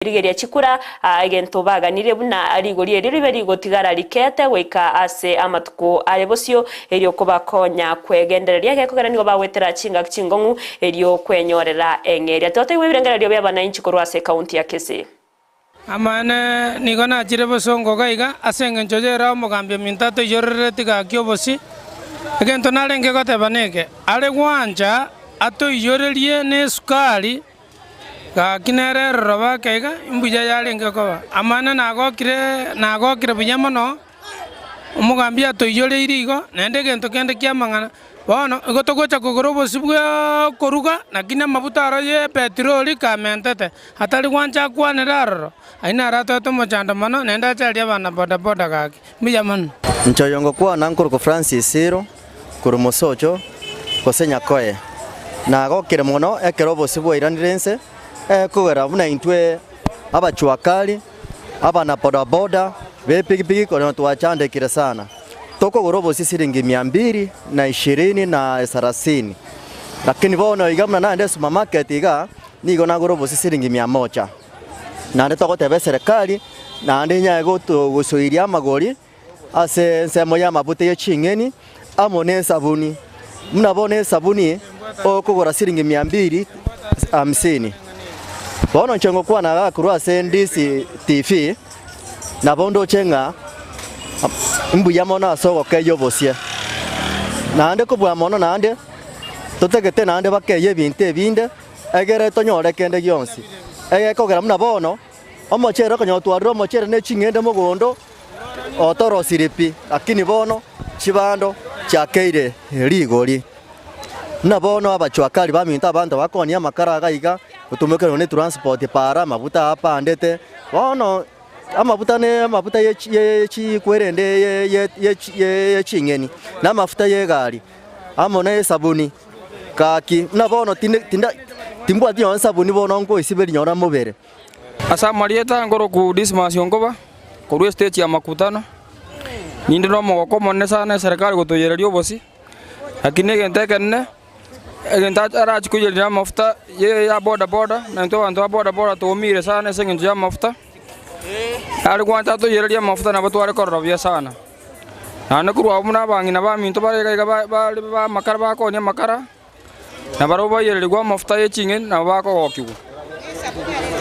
rigeria chikura egento baganire buna rigori ribe rigotigara rikete goika ase amatuko arebocio erio kubakonya kwegendereria gekogera nigo bagwetera chinga chingongu erio kwenyorera engeria tote wibirengererio bya bananchi korwa ase county ya Kisii. Amane nigona chire bosongo gaiga asenge njojera mugambye mintato yorere tiga kyobosi egento narenge gotebaneke ale gwanja ato yorerie ne sukari ga kinere roba kaiga imbuja yarenge koba amane nagokire bunyamono umugambye ato yore irigo nende gento kende kyamangana bono gotogocha kugorobosi bwa koruga nakina mabuta araye petroli kamentete hatali gwanja kwaniraro aina ratoto mochandamano nenda chali abana boda gaki miyamano nchoyongo kwa nankuru Francis Siro kurumosocho kosenya koye nagokire muno ekerobosi bwa iranirense kugera buna intwe abachwakali abana boda bepigipigi kono twachandekire sana toko gorobosi siringi 220 na 30 lakini bono igamna naende supermarket iga nigo na gorobosi siringi 100 nande toko tebe serikali nande nyago to gusoiria amagori ase nsemo ya mabute y'echingeni amone sabuni mnabone sabuni okugora siringi 250 bono nchengo kwa na kurwa ase Ndizi TV na bondo chenga mbuya mono asogo keyobosie nande kubwa mono nande totegete nande bakeye binte binde egere tonyore kende gyonsi kogera muna bono omochero konyotwarira omochero ne chingende mugondo otoro siripi lakini bono chibando chakeire rigori muna bono abachwakali baminta abantu bakonia makara gaiga utumekero ne transport para mabuta hapa andete bono amabuta ye kwerende ye chingeni na mafuta ye gari amona sabuni kaki nabono timbwa dio sabuni bono ngo isibeli nyora mubere asa marieta ngoro ku dismasyon ko ba ku state ya makutano ninde no mogoko monne sana serikali gotoyererio bosi lakini gentekenne egenta ara chikuyeria mafuta ye ya boda na ndo ando boda to mire sana sengenja ya mafuta Alikuwa to yereria mafuta na batu arekorobia sana. Na kurwa muna bangina ba minto ba makara ba ko nya makara. Na baro ba yereria mafuta ye chingen na ba ko okiwu.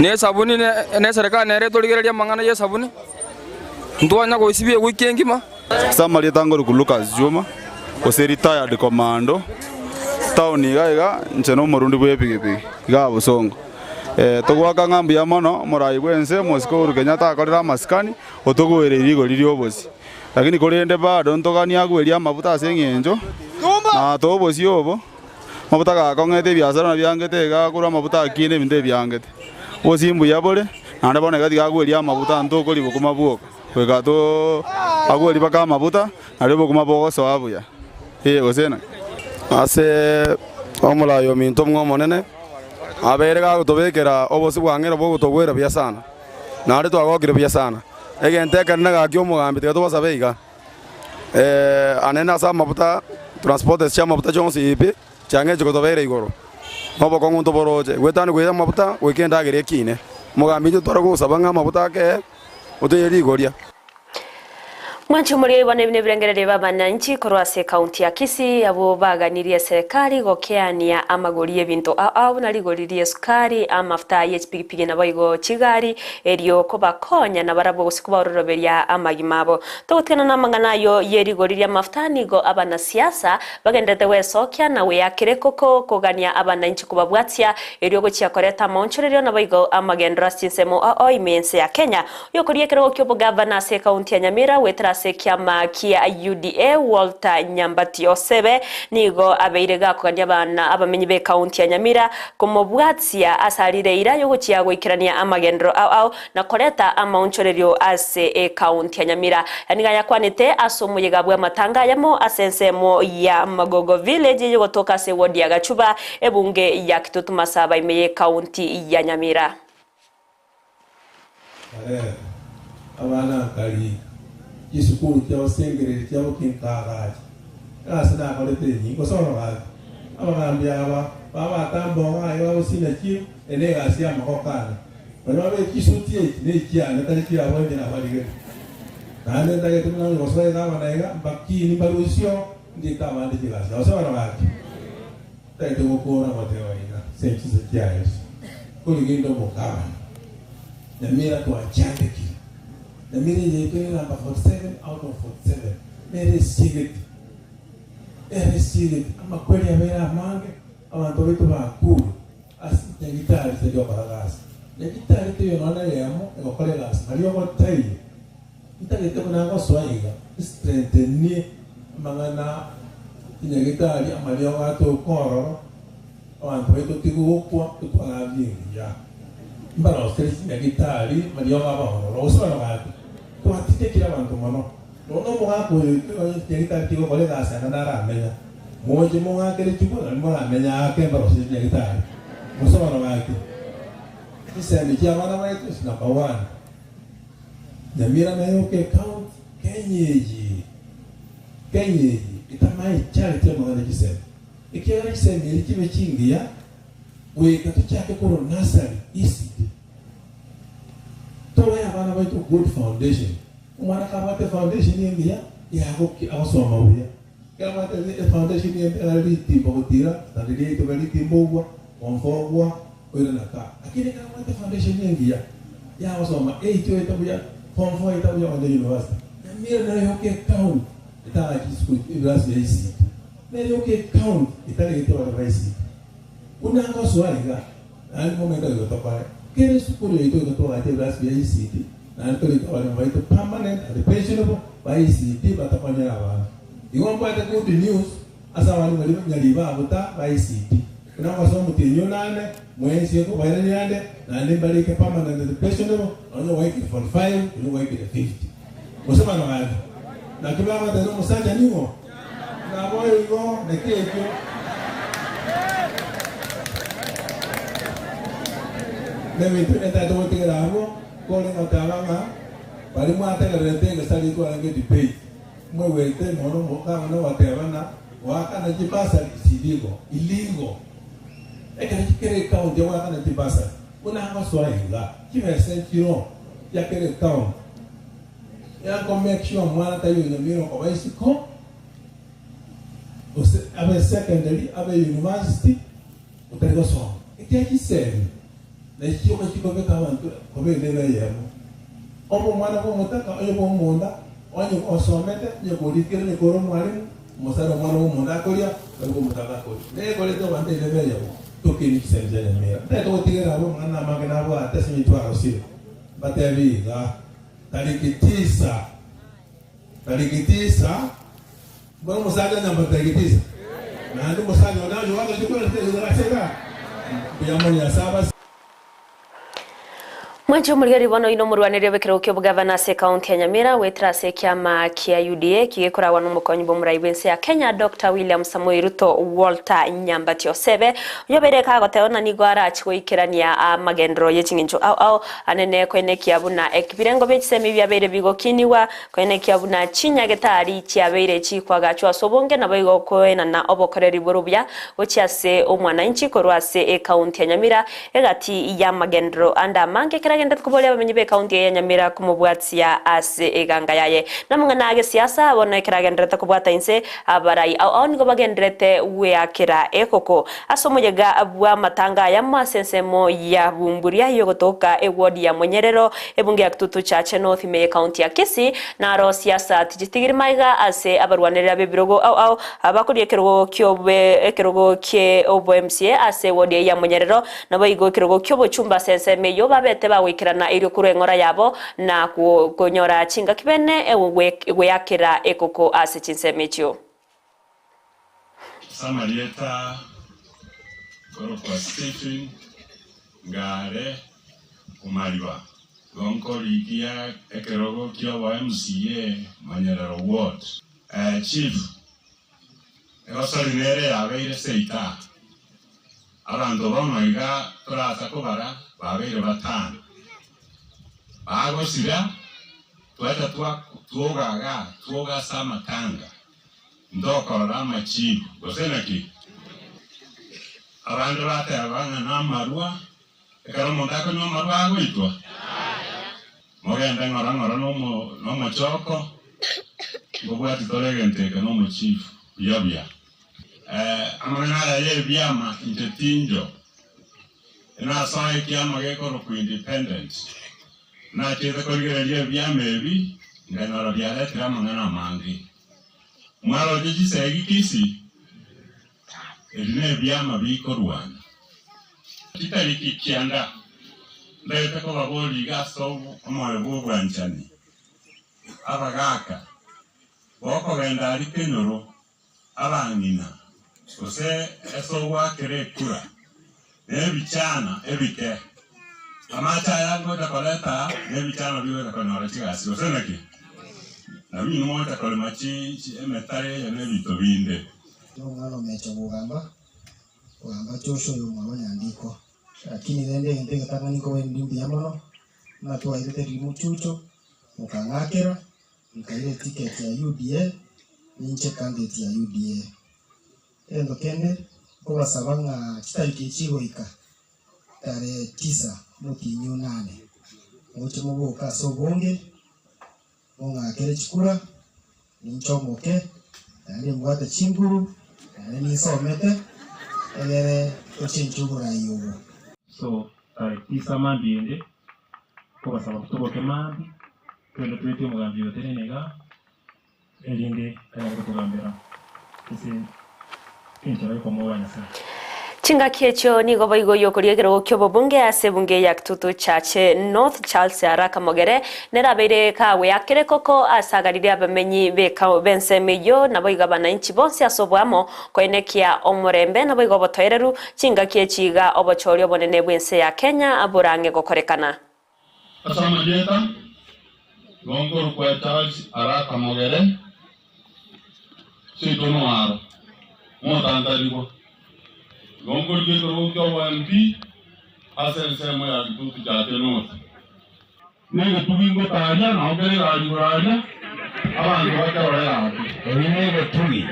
Ne sabuni ne serikali ne reto ligereria mangana ye sabuni. Ntuanya ko isibie weekend ma. Samali tango Lucas Juma. Ose retired commando. Tauni gaiga ncheno murundi bwepigipigi. Ga busongo. Tugwaka ngambi ya mono morai bwense mosiko Kenya akorera maskani otogwereri igo riri obosi lakini korende bado ntogani agweria mabuta asengenjo na tobosi obo mabuta ga kongete biashara na byangete ga kura mabuta akine binde byangete osimbu yabole nande bone gati agweria mabuta ntokori bukuma bwoko kwega to agweri baka mabuta nare bukuma bwoko so abuya osena ase omula yo minto mwomonene aberega gutobekera obosi bwangera bwo gutogwera bya sana na ari twagokire bya sana egente kana gakyo mugambi tiga tubasabeiga anena sa mabuta transport cia mabuta jonsi ipi change gutobera igoro obo kongunto boroje gwetani gwera mabuta wekenda gere kine mugambi twara gusaba nga mabuta ke uteyeri igoria Mwanchi muri bane bine birengerere babananchi korwase county ya Kisii abo baganirie serikali gokeania amagori ebintu au narigoririe sukari amafuta y'epigipigi na bayigo kigari erio ko bakonya na barabo gusikuba ororoberia amagimabo togotena namangana yo yerigoririe amafuta nigo abana siasa bagendete wesokya na we yakire koko kogania abananchi kubabwatia erio gochia koreta monchorerio na bayigo amagendra sinsemo imense ya Kenya yokorie kero kyobo governor se county ya Nyamira wetra kiama kia UDA Walter Nyambati Osebe nigo abeirega kugania bana abamenyi be county ya Nyamira kumobwatia asarire ira yo gukia gwikirania amagendro au na koreta amaunchorerio ase county ya Nyamira yaniganya kwanite asumuye gabwe matanga yamo asensemo ya Magogo village yo gotoka se wodi ya Gachuba ebunge ya Kitutuma saba imeye county ya Nyamira abana kali isukuru cyo sengere cyo kinkagaje asana kolete ni ko soro ga abagambya baba tambo ayo sina chi ene asia makokana Bana be kisutie ne kia na tani kia wa ni na wa dige. Na ne ta ke tuna ni osai na ma na ga bakki ni balusio ndi ta ma ndi ga. Osa wana wa. Ta ke ko na ma te wa ina. Senti se kia es. Ko ni gindo mo ka. Na mira to achande ki. Na mira ye to na ba 47 out of 47. Mere sigit. Ere sigit. Ama kweli ya mera mange. Ama to vitu ba kulu. Asi ya gitari se dio para gas. Ya gitari te yo nona yamo e ko le gas. Mario ko tai. Gitari te kuna ko swaiga. Strengtheni mangana ya gitari amario ga to koro. Ama to vitu tigu ko to ala ya. Mbara ostesi ya gitari mario ga ba no. Lo so na ga. To atite kila bantu mono. No mo ga ko ya gitari tigu ko le gas na na menya. Moje mo ga kele tigu na mo la menya ke mbara ostesi ya gitari. Musoma na wake. Kisa ni kia wana wake is number 1. Nyamira na yoke count kenyeji. Itamai chali tia mga nakisema. Ikia nakisema ilikime chingi ya. Weka tuchake kuro nasari isi. Tola ya wana wake good foundation. Umana kabate foundation yengi ya. Ya hoki awasoma uya. Kama wate foundation yengi alali timbo kutira. Tadili ito gali timbo Onfogwa oira naka. Lakini kama wate foundation yengi ya wasoma 8 itabu ya form 4 itabu ya on the university. Na mira na yoke count ita school university ya isi. Na yoke count ita le itabu ya isi. Una ngo swaiga. Na ni momento yo topa. Kere school yo ito to ate university ya isi. Na nto le itabu ya ito permanent and pensionable by isi batapanya na bana. Iwomba ata good news asa wanu wali nyaliba abuta by isi. Kuna wasomo tinyo nane, mwenzi yako bayani yande, na nembali ke permanent and pensionable, ono waiki 45, ono waiki 50. Musema na wadi. Na kibla wate no musanja nimo. Na boyo yugo, nekekyo. Nemi tu neta to wote grabo, kole ngotawanga, bali mwate garete ngasali ko ange debate. Mwe wete mono moka mono watewanga, waka na jipasa sidigo, ilingo. Eka kere count ya waka na tibasa. Una hanga swaiga. Kime sentiro ya kere count. Ya ko make sure mwana tayo na miro ko baisi ko. Ose abe secondary, abe university, utarigo so. Eki kisemi. Na ikyo ko kiko beka wantu ko be nebe yemo. Omo mwana ko mutaka oyo ko monda, onyo ko somete, nyo ko dikere ni ko ro mwalimu, mosaro mwana ko monda kolia, ko mutaka ko. Ne ko le to wande nebe yemo. Toki ni kisenja ya mera. Nta to tigera abo mwana magana abo atasi mitwa arosile. Batevi ga tariki 9. Bwana musaga namba tariki 9. Na ndio musaga wanajo wako chukua ndio sasa. Biyamoni ya saba. Mwancho murigari bono ino murwanire bekero kyo bugavana se county ya Nyamira wetra se kyama kia UDA kigekora wanu mukonyi bo muraibense ya Kenya Dr. William Samuel Ruto Walter Nyambati Osebe yobere ka goteona ni gwara chikoikirania amagendro yechinginjo au anene kwene kiabuna ekibirengo bechisemi byabere bigokiniwa kwene kiabuna chinyagetari cyabere chikwaga chwa sobonge nabayigo koena na obokoreri borubya ochiase omwana inchi korwase county ya Nyamira egati ya magendro anda mange agenda kubolia bamenyi be county ya Nyamira kumubwatia ase eganga yaye namungana age siasa bona kiragendreta kubwata inse abarai au nigo bagendrete we akira ekoko asomojega abwa matanga ya masensemo ya bumburia yogotoka ewodi ya Mwenyerero ebunge ya Kitutu Chache North me county ya Kisii na ro siasa tijitigirmaiga ase abarwanera be birogo au abakuri ekirogo kyobe ekirogo ke obo MCA ase wodi ya Mwenyerero nabo igo ekirogo kyobo chumba senseme yo babete wikirana iri kurengora yabo na kunyora chinga kibene ewe yakira ekoko ase chinsemecho Samarieta koro kwa Stephen Ngare Umariwa gonko likia ekerogo kyo wa MCA Manyerero Ward Chief egosorinere abeire seita abantu bamaiga turasa kubara babeire batano bagosira tweta tuoga samatanga ndokora amachibu gosenaki abantu batebanga namarua ekara omonto akonywa amarwa agoitwa mogende ng'ora n'omochoko ngobwati tore egento eke n'omochifu buya amang'ana aya ya ebiama inche tinjo enasoa ekiama gekorokwa independent nachete korigereria ebiama ebi nganyora biaretire amang'ana amange mwarorie chisegi kisi eri n'ebiama bikorwana titariki kianda ndete kobabori iga ase omoyo bwa obwanchani abagaka bokogenda ari kenyoro abang'ina gose ase ogwakera ekura n'ebichana ebike amacha aya ngoeta koreta n'ebichana bigoeta konyora chigasi gose naki nabini moeta korema emetare eyo n'ebito binde n'omwana omecha kugamba chosho oyo mwabanyandiko lakini rende gente katanganiko wendi yamono natwairete rimuchucho mukang'akera nkaire ticket ya UDA ninche candidate ya UDA endo kende kobasaba ng'a chitariki echigoika tarehe 9 mutinyu 8 moche mogoka ase obonge mong'akere chikura ninchomoke naende mbwate chimburu naende nisomete egere ochenchugura yogo. So, tarehe 9 mambi ende kobasaba kutoboke mambi twende twete omugambi yotere nega erinde kayagala kutugambira kisi kinchara yukomowanya sana chingaki echo nigo boigo yokoriegero kyobo bunge ase bunge ya Kitutu Chache North Charles Araka Mogere nerabeire kawe yakere koko asagarire abamenyi beka bensemeyo nabo igabana inchi bonse asobwamo koenekia omurembe nabo igo botoereru chingaki echiga obochorio bonene bwense ya Kenya aburange gokorekana asama jeta gongoro kwa Charles Araka Mogere sitono aro motantarigo gongoro gero kyo wambi asensemo ya Kitutu Chache North nege tubingo taja na ogere rajuraja abantu bakarora ati nege tubi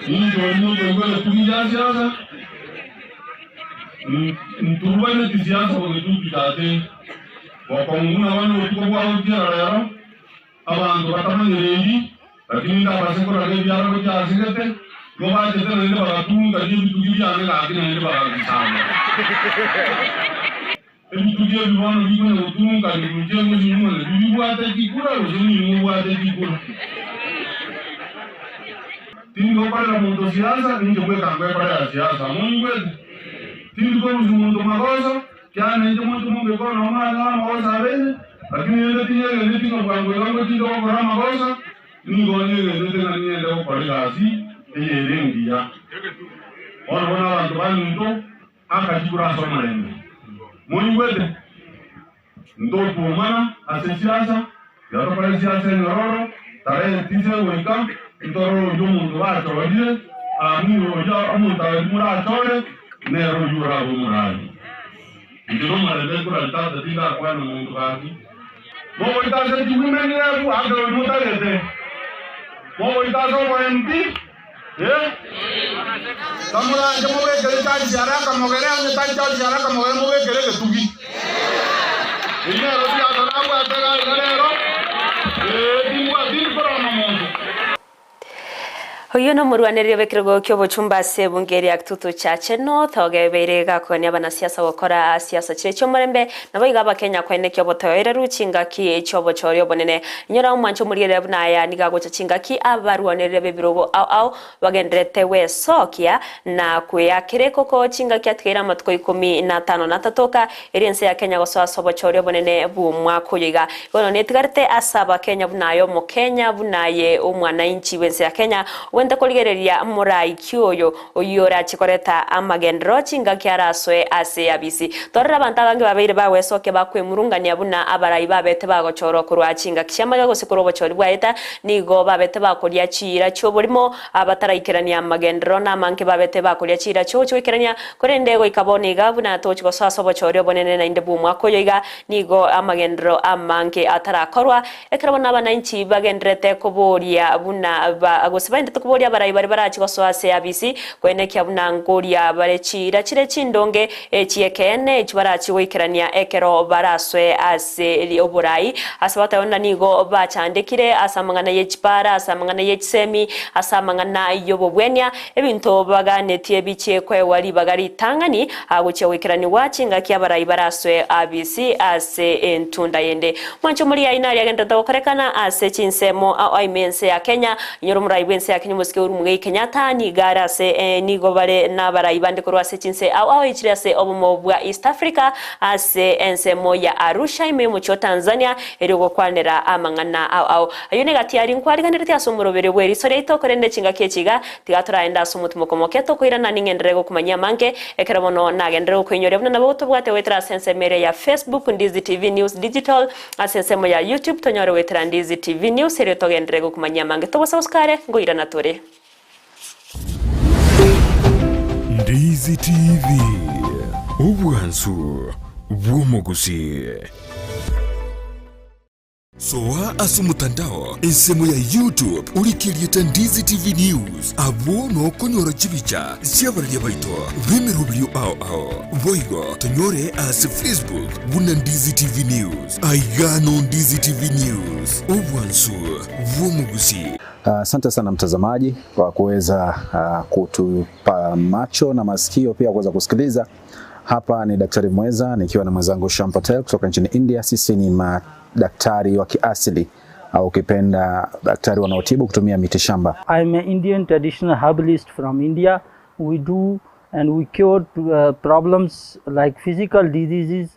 ngoro tubi jaza ntubane tiziaza ko Kitutu Chache wakonguna wano tukobwa ujara abantu batamanyereri lakini ndabaseko rage byaro byazigete ngoba tete nende baratunga bitu byane lakini nende barabisanga ebitu by'ebibono bigone utunga nibuje muzimu bibwate kikura uzini mubwate kikura tingo para mundo siasa ninge kweka ngwe para siasa mungwe tingo mundo magozo kyane nje muntu munge kono omwana magozo abene lakini nende tinge tingo kwangu yango tingo kwa magozo ningo nende tena niende kwa kazi eyerengia ona abantu bantu akajibura somarende mungwe ndo kumana asesiasa yato para siasa ngororo tarehe 9 weka ndoro y'umuntu wacu bagiye amiro ya amunta murachore nero yura bumurani ndiro marebe kura tata tinda kwa n'umuntu baki mobo itaze tibumeni yabu agro mutagete mobo itaze wembi kamura njemo wekere tani Araka Mogere anje tani Araka Mogere mo wekere getugi ina robi adarabu atega galero dimwa dimbora mamondo Hoyo no murwanirire bekirgo kyobo chumba se bungeri ya Kitutu Chache North ogebeire gakoni abanasiasa gukora siasa kire cyo murembe nabo igaba Kenya kwene kyobo toyere ruchingaki cyobo choryo bonene nyora umwancho murire bunaya nigagocha chingaki abarwanirire bebirogo au bagendrete we sokia na kuyakire koko chingaki atwira matko 15 natatoka irense ya Kenya gosoa sobo choryo bonene bumwa kuyiga bono netigarte asaba Kenya bunayo mu Kenya bunaye umwana inchi wense ya Kenya wenda koligereria murai kyoyo oyora chikoreta amagendro chingaki araswe ase abisi torra bantabange babeire bawesoke bakwemurungania buna abarai babete bagochoro kurwa chingaki cyamaga gose kurobo chori bwaeta nigo babete bakoria chira cyo burimo abataraikerania amagendro na manke babete bakoria chira cyo ikerania korendego ikaboniga buna tochi gosaso bochori bonene na inde bumwa koyoiga nigo amagendro amanke atarakorwa ekarabona abana inchi bagendrete kuboria buna agose bainde kuboria barayi bari barachi gosoase abisi kwene kyabuna ngoria barechira chire chindonge chiekene chibarachi goikerania ekero baraswe ase oborayi asabata onda nigo bachandikire asamangana yechipara asamangana yechisemi asamangana yobobwenya ebinto baganetie biche kwe wali bagari tangani aguche goikerani wachinga kya barayi baraswe abisi ase entunda yende mwancho muri ainari agenda tokorekana ase chinsemo aimense ya Kenya nyoro murayi bense ya Kenya musike uru mugai Kenyatta ni gara se nigo bare na barayi bande korwa ase chinse ichire ase obomo bwa East Africa ase ensemo ya Arusha ime mucho Tanzania erigo kwanera amangana ayone gati ari nkwari ganirite asumurobere bwe risore itokorende chinga kechiga tigatora enda asumutumo komoketo koirana ningenderego kumanya manke ekerabono nagenderego kwenyorebuna nabo tubwate wetra sense mere ya Facebook Ndizi TV News Digital asensemo ya YouTube tonyore wetra Ndizi TV News eri togenderego kumanya mange tobosa uskare ngoirana tore Ndizi TV ubwansu bw'umuguzi soa asumutandao ensemo ya YouTube ulikirieta Ndizi TV News abo no konyora chibicha siabaria baito bimerubrio ao voigo tonyore as Facebook buna Ndizi TV News aigano Ndizi TV News ubwansu bw'umuguzi. Asante sana mtazamaji kwa kuweza kutupa macho na masikio pia kuweza kusikiliza. Hapa ni Daktari Mweza nikiwa na mwenzangu Sham Patel kutoka nchini India. Sisi ni madaktari wa kiasili au ukipenda daktari wanaotibu kutumia miti shamba. I'm an Indian traditional herbalist from India. We do and we cure problems like physical diseases,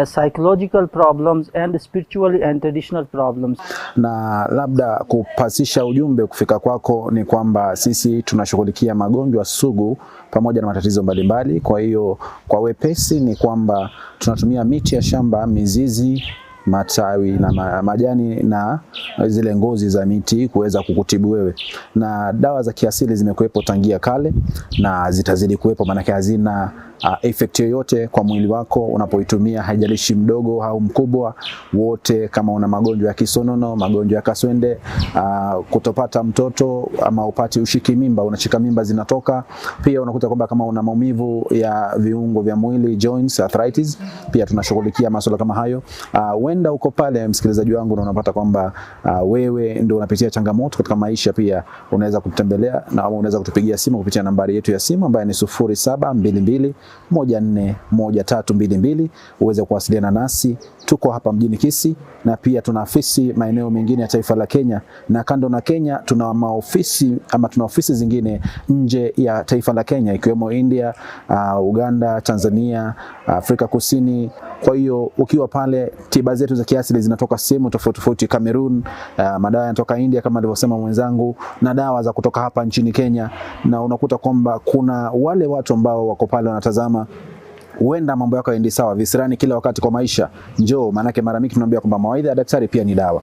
psychological problems and spiritual and traditional problems. Na labda kupasisha ujumbe kufika kwako ni kwamba sisi tunashughulikia magonjwa sugu pamoja na matatizo mbalimbali. Kwa hiyo kwa wepesi ni kwamba tunatumia miti ya shamba, mizizi, matawi na majani na zile ngozi za miti kuweza kukutibu wewe. Na dawa za kiasili zimekuwepo tangia kale na zitazidi kuwepo, maana hazina effect yoyote kwa mwili wako unapoitumia, haijalishi mdogo au mkubwa wote. Kama una magonjwa ya kisonono, magonjwa ya kaswende, kutopata mtoto ama upati ushiki mimba, unashika mimba zinatoka. Pia unakuta kwamba kama una maumivu ya viungo vya mwili, joints, arthritis, pia tunashughulikia masuala kama hayo. Wenda uko pale msikilizaji wangu na unapata kwamba wewe ndio unapitia changamoto katika maisha, pia unaweza kutembelea na unaweza kutupigia simu kupitia nambari yetu ya simu ambayo ni 0722141322 uweze kuwasiliana nasi. Tuko hapa mjini Kisii na pia tuna ofisi maeneo mengine ya taifa la Kenya, na kando na Kenya tuna maofisi ama tuna ofisi zingine nje ya taifa la Kenya ikiwemo India, Uganda, Tanzania, Afrika Kusini. Kwa hiyo ukiwa pale, tiba zetu za kiasili zinatoka sehemu tofauti tofauti, Cameroon, madawa yanatoka India kama alivyosema mwenzangu, na dawa za kutoka hapa nchini Kenya. Na unakuta kwamba kuna wale watu ambao wako pale wanatazama, huenda mambo yako yaendi sawa, visirani kila wakati kwa maisha, njoo, manake mara mingi tunaambia kwamba mawaidha ya daktari pia ni dawa.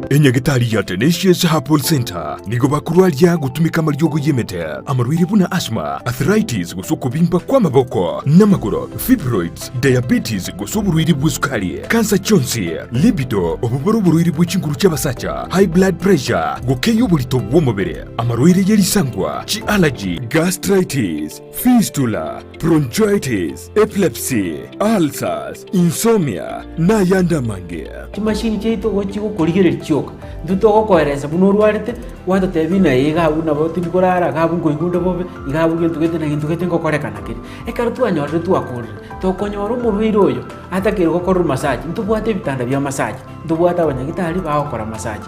Enyagitari ya Tenacious Herbal Center nigo bakurwaria gutumika maryogo yemete amarwiri buna asthma, arthritis gusukubimba kwa maboko n'amaguru, fibroids, diabetes gusuburwiri bw'isukari, cancer chonsi, libido obuburwiri bw'ikinguru cy'abasacha, high blood pressure gukeyo bulito bw'umubiri, amarwiri yerisangwa, chi allergy, gastritis, fistula, bronchitis, epilepsy, ulcers, insomnia na yanda mange. Machine cheito gochigo kurigire choka nduto koereza bunurwarite wata tebina yiga una boti bikorara gabu ngoigundo bobe igabu gintu gete na gintu gete ngokorekana kiri ekaro tu anyorre tu akurire to konyoro murwire oyo atakire gukora massage ntubwate bitanda bya massage ntubwata abanyagitari bakora massage.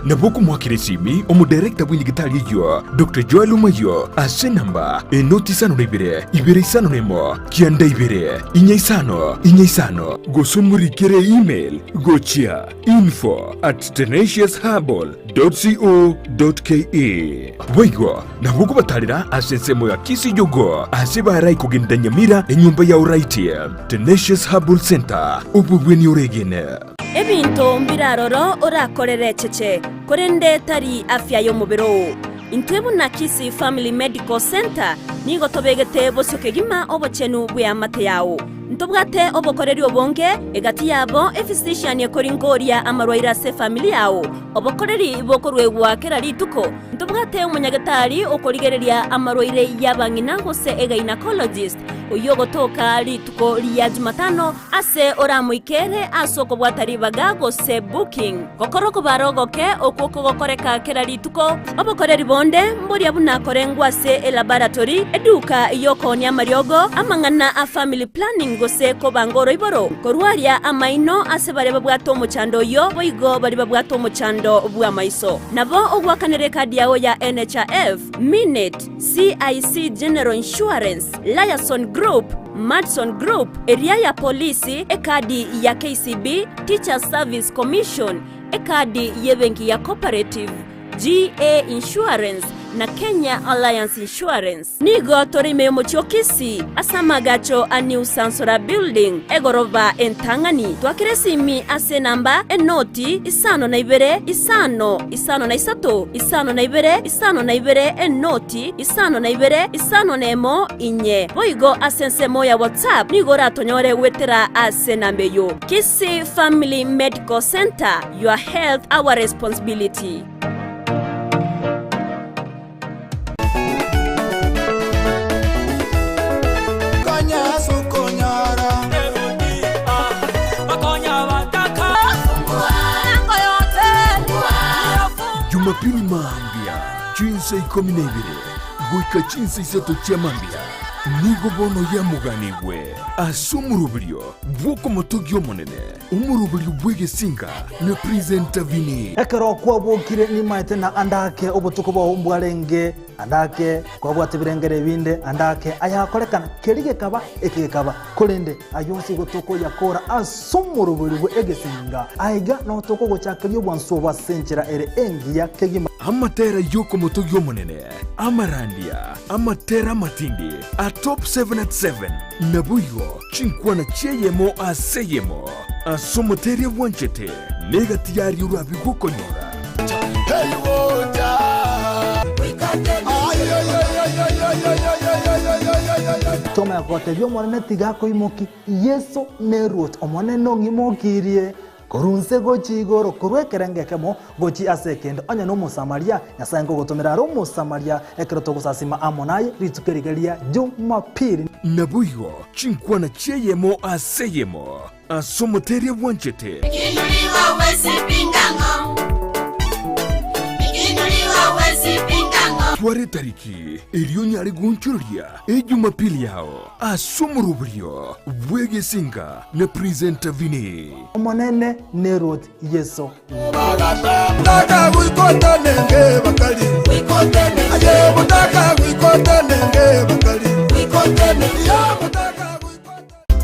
Nabuku mwakiresimi omudirector w'indigitari yo Dr. Joel Umayo ase namba enotisano nebire ibere isano nemo kianda ibere inyaisano gosumurikere email gochia info@tenaciousherbal.co.ke Waigo nabuku batarira asensemo ya Kisii jogo ase barai kugenda Nyamira enyumba ya uraiti Tenacious Herbal Center ububweni uregene ebinto mbiraroro orakorere cheche korende tari afya y'omubiro intwebu na Kisii Family Medical Center nigo tobegete bosokegima obochenu bwa mate yawo ntobwate obokoreri obonge egati yabo efisishanie koringoria amarwaire ase family yao obokoreri bokorwegwa kera rituko ntobwate omunyagetari okorigereria amarwaire y'abang'ina gose ega gynecologist oyo gotoka rituko ria Jumatano ase oramuikere asoko bwataribaga gose booking gokoroko barogoke okuko gokoreka kera rituko obokoreri bonde mbori abuna korengwa se elaboratory eduka yokonia mariogo amang'ana a family planning gose kobangoro iboro korwaria amaino ase bareba bwato omochando yo boigo bari babwato omochando bwa maiso nabo ogwakanere kadi yawo ya NHIF Minute CIC General Insurance Liason Group Madson Group area ya polisi ekadi ya KCB Teacher Service Commission ekadi yebenki ya Cooperative GA Insurance na Kenya Alliance Insurance nigo torime mochokisi asamagacho a New Sansora Building egorova entangani twakiresimi ase namba enoti isano na ibere isano na isato isano na ibere enoti isano na ibere isano nemo inye boigo asensemo ya WhatsApp nigo ratonyore wetera ase nambeyo Kisi Family Medical Center, your health our responsibility. Jumapili mambia chinsa 12 goika chinsa 3 cia mambia nigo bono ya muganigwe asumurubirio bwoko motogio monene umurubirio bwegesinga ne presenta vini ekero kwa bwokire ni maite na andake obutuko bwa umbwarenge andake kwa bwatibirengere binde andake ayakorekana kerige kaba ekekaba kolende ayonsi gotoko yakora asumurubirio bwegesinga aiga no toko gochakiryo bwanso bwa senchera ere engia kegima amatera yoko motogio monene amarandia amatera matindi top 7 at 7 nabuyo chinkwana cheyemo aseyemo asomoteria wanchete negatiyari urabi gukonyora toma yakote byo mwana tigako imoki yeso nerot omone nongi mokirie korunse gochigoro korwekerengekemo gochi asekendo anya no musamaria nyasango gotomera ro musamaria ekeroto gusasima amonaye ritukerigeria Jumapili nabuyo chinkwana cheyemo aseyemo asomoteria wanchete ikinuliwa wezi pingango tware tariki elioni ari gunchuria Jumapili yao asumurubirio bwegesinga na presenta vini omonene nerot yeso Mutaka wikota nenge bakali aje mutaka wikota nenge bakali ya mutaka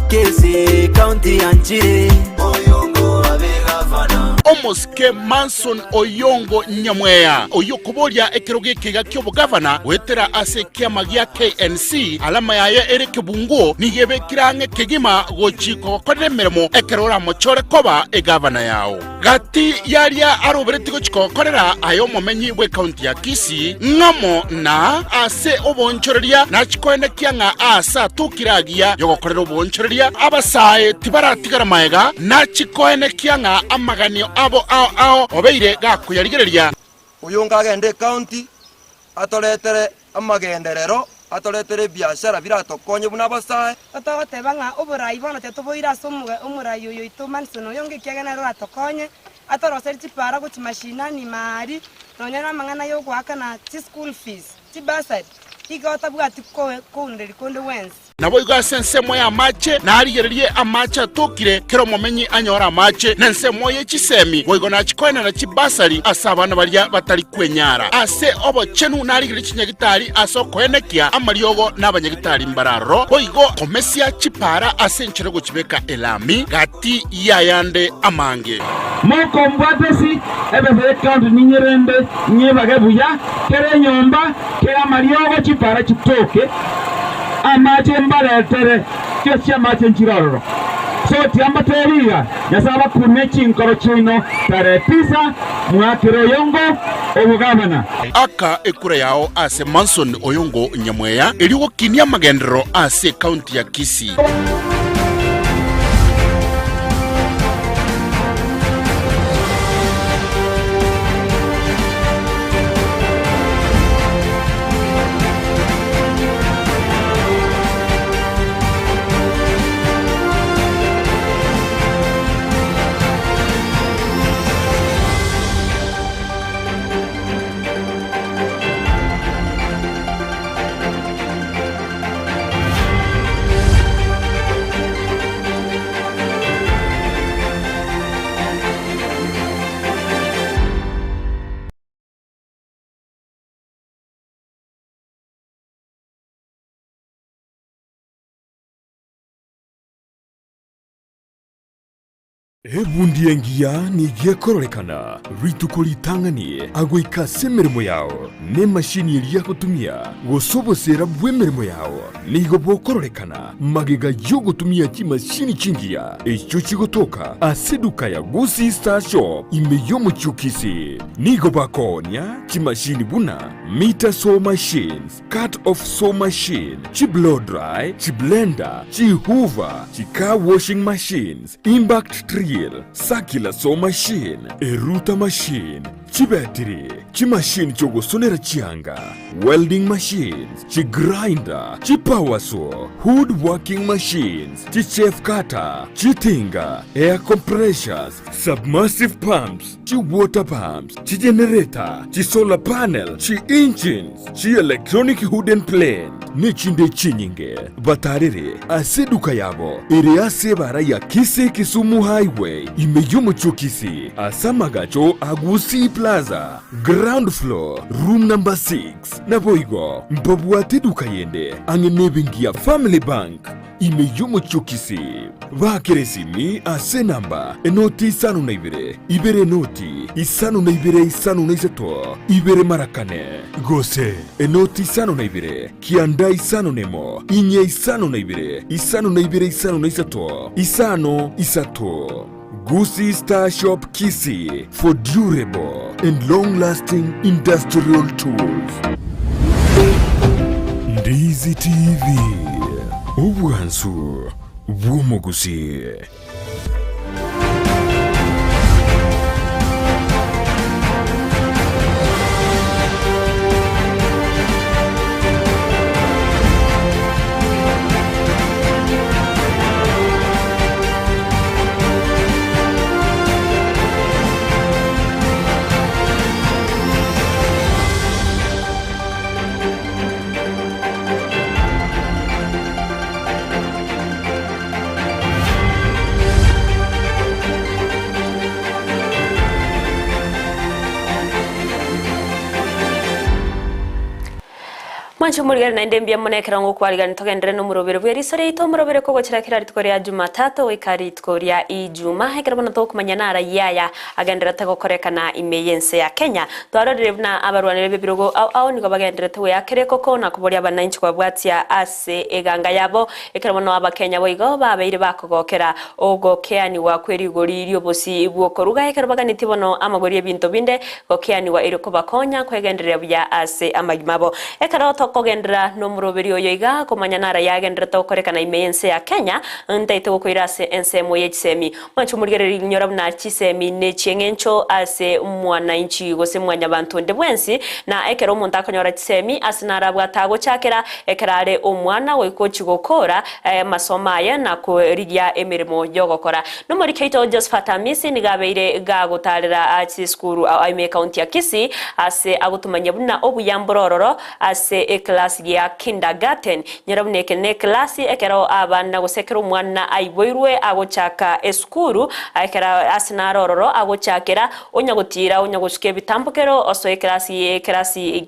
Kesi County Anchire Oyongo abega fana Omoske Manson Oyongo Nyamweya oyokobolia ekeroge kega kyobo governor wetera ase kiama gya KNC alama yaye ere kibungo nigebe kirange kegima gochiko kodemeremo ekerora mochore koba e governor yao gati yaria arobereti gochiko korera ayo momenyi we county ya Kisii ngamo na ase obonchoreria na chikoene kianga asa tukiragia yogokorera obonchoreria abasae tibaratigara maega na chikoene kianga amaganio abo ao obeire gakuyarigereria uyunga agende county atoletere amagenderero atoletere biashara biratokonye buna basae atogotebanga oborai bono tetoboira somuge omurai oyo ito Manson oyonge kiagenero atokonye atoroseri chipara gochimashinani mari nonyana amang'ana yo gwakana chi school fees chi basari igota bwati kounderi konde wensi nabo igasense ya mache na arigererie amacha tokire kero momenyi anyora amache nense ye chisemi boigo na chikoena na chibasari asabana baria batari kwenyara ase obo chenu na arigererie chinyagitari asokoenekia amariogo n'abanyagitari mbararo boigo komesia chipara ase ncherego chibeka elami gati yayande amange moko mbwatesi ebebe county ninyerende nyebage buya kere nyomba kera mariogo chipara chitoke amache mbaletere kyo amache nchiroro so tiambateriga nyasaba kunechi nkoro chino tare 9 mwakiro Oyongo obugabana aka ekura yao ase Manson Oyongo Nyamweya eliwo kinia magendero ase county ya Kisii Ebundi engia nigia kororekana rituko litanganie agwika semeremo yao ne mashini iria kutumia gosobosera bwemeremo yao nigo bokororekana magega yo gutumia chimashini chingia echo chigotoka aseduka ya Gusi Star Shop imeyo muchukisi nigo bakonya chimashini buna meter saw machines, cut off saw machine, chi blow dry, chi blender, chi hoover, chi car washing machines, impact drill, circular saw machine, eruta machine, chi battery, chi machine chogo sonera chianga, welding machines, chi grinder, chi power saw, hood working machines, chi chef cutter, chi tinga, air compressors, submersive pumps, chi water pumps, chi generator, chi solar panel, chi engines, chi electronic hood and plane, nechinde chinyinge, batarere, aseduka yabo, ere asebara ya Kise Kisumu Highway, imeyomo chokisi, asamagacho Agusi Plaza, ground floor, room number 6, naboigo, mpabuate duka yende, angenebingia Family Bank, imeyomo chokisi, vakeresimi ase namba, enoti isanu na ibere noti, isanu na isato, ibere marakane, gose, enoti isanu na kianda isanu nemo, inye isanu na isanu na isato, isano isato. Gusi Star Shop Kisi for durable and long-lasting industrial tools. Ndizi TV, Ubwansu, Wumogusi. Mwancho muligari na ndembia monekera ngo kwaligani togendere no murobere bweri sore ito murobere ko gokira kira ritko rya Jumatatu wikari ritko rya Ijuma hekera bono to kumanya nara yaya agendera tego korekana imeyense ya Kenya twarorere na abarwanire bebirogo au niko bagendera tewe yakere koko na kuboria abananchi kwa bwatia ase eganga yabo ekera bono abakenya boigo babeire bakogokera ogokeani wa kweri gori irio bosi bwokoruga hekera baganiti bono amagori ebinto binde gokeani wa iriko bakonya kwegenderera bya ase amagimabo ekera kogendera no muroberi oyo iga komanya nara yagendera to korekana imeyense ya Kenya ntaite gukwira ase ensemo yechisemi mwancho murigereri nyora buna chisemi ne chengencho ase mwananchi gose mwanya bantu ndebwensi na ekero omuntu akonyora chisemi asinara bwatago chakera ekerare omwana weko chigokora masomaye na kurigia emirimo yogokora no muri keito Josephat Amisi nigabeire gagutarira ati skuru aime county ya Kisii ase agutumanya buna obuyambororo ase class ya kindergarten nyarabuneke ne class ekero abana gusekera umwana aiboirwe agochaka eskuru ekera asinarororo agochakera onyagutira onyagushike bitambukero oso class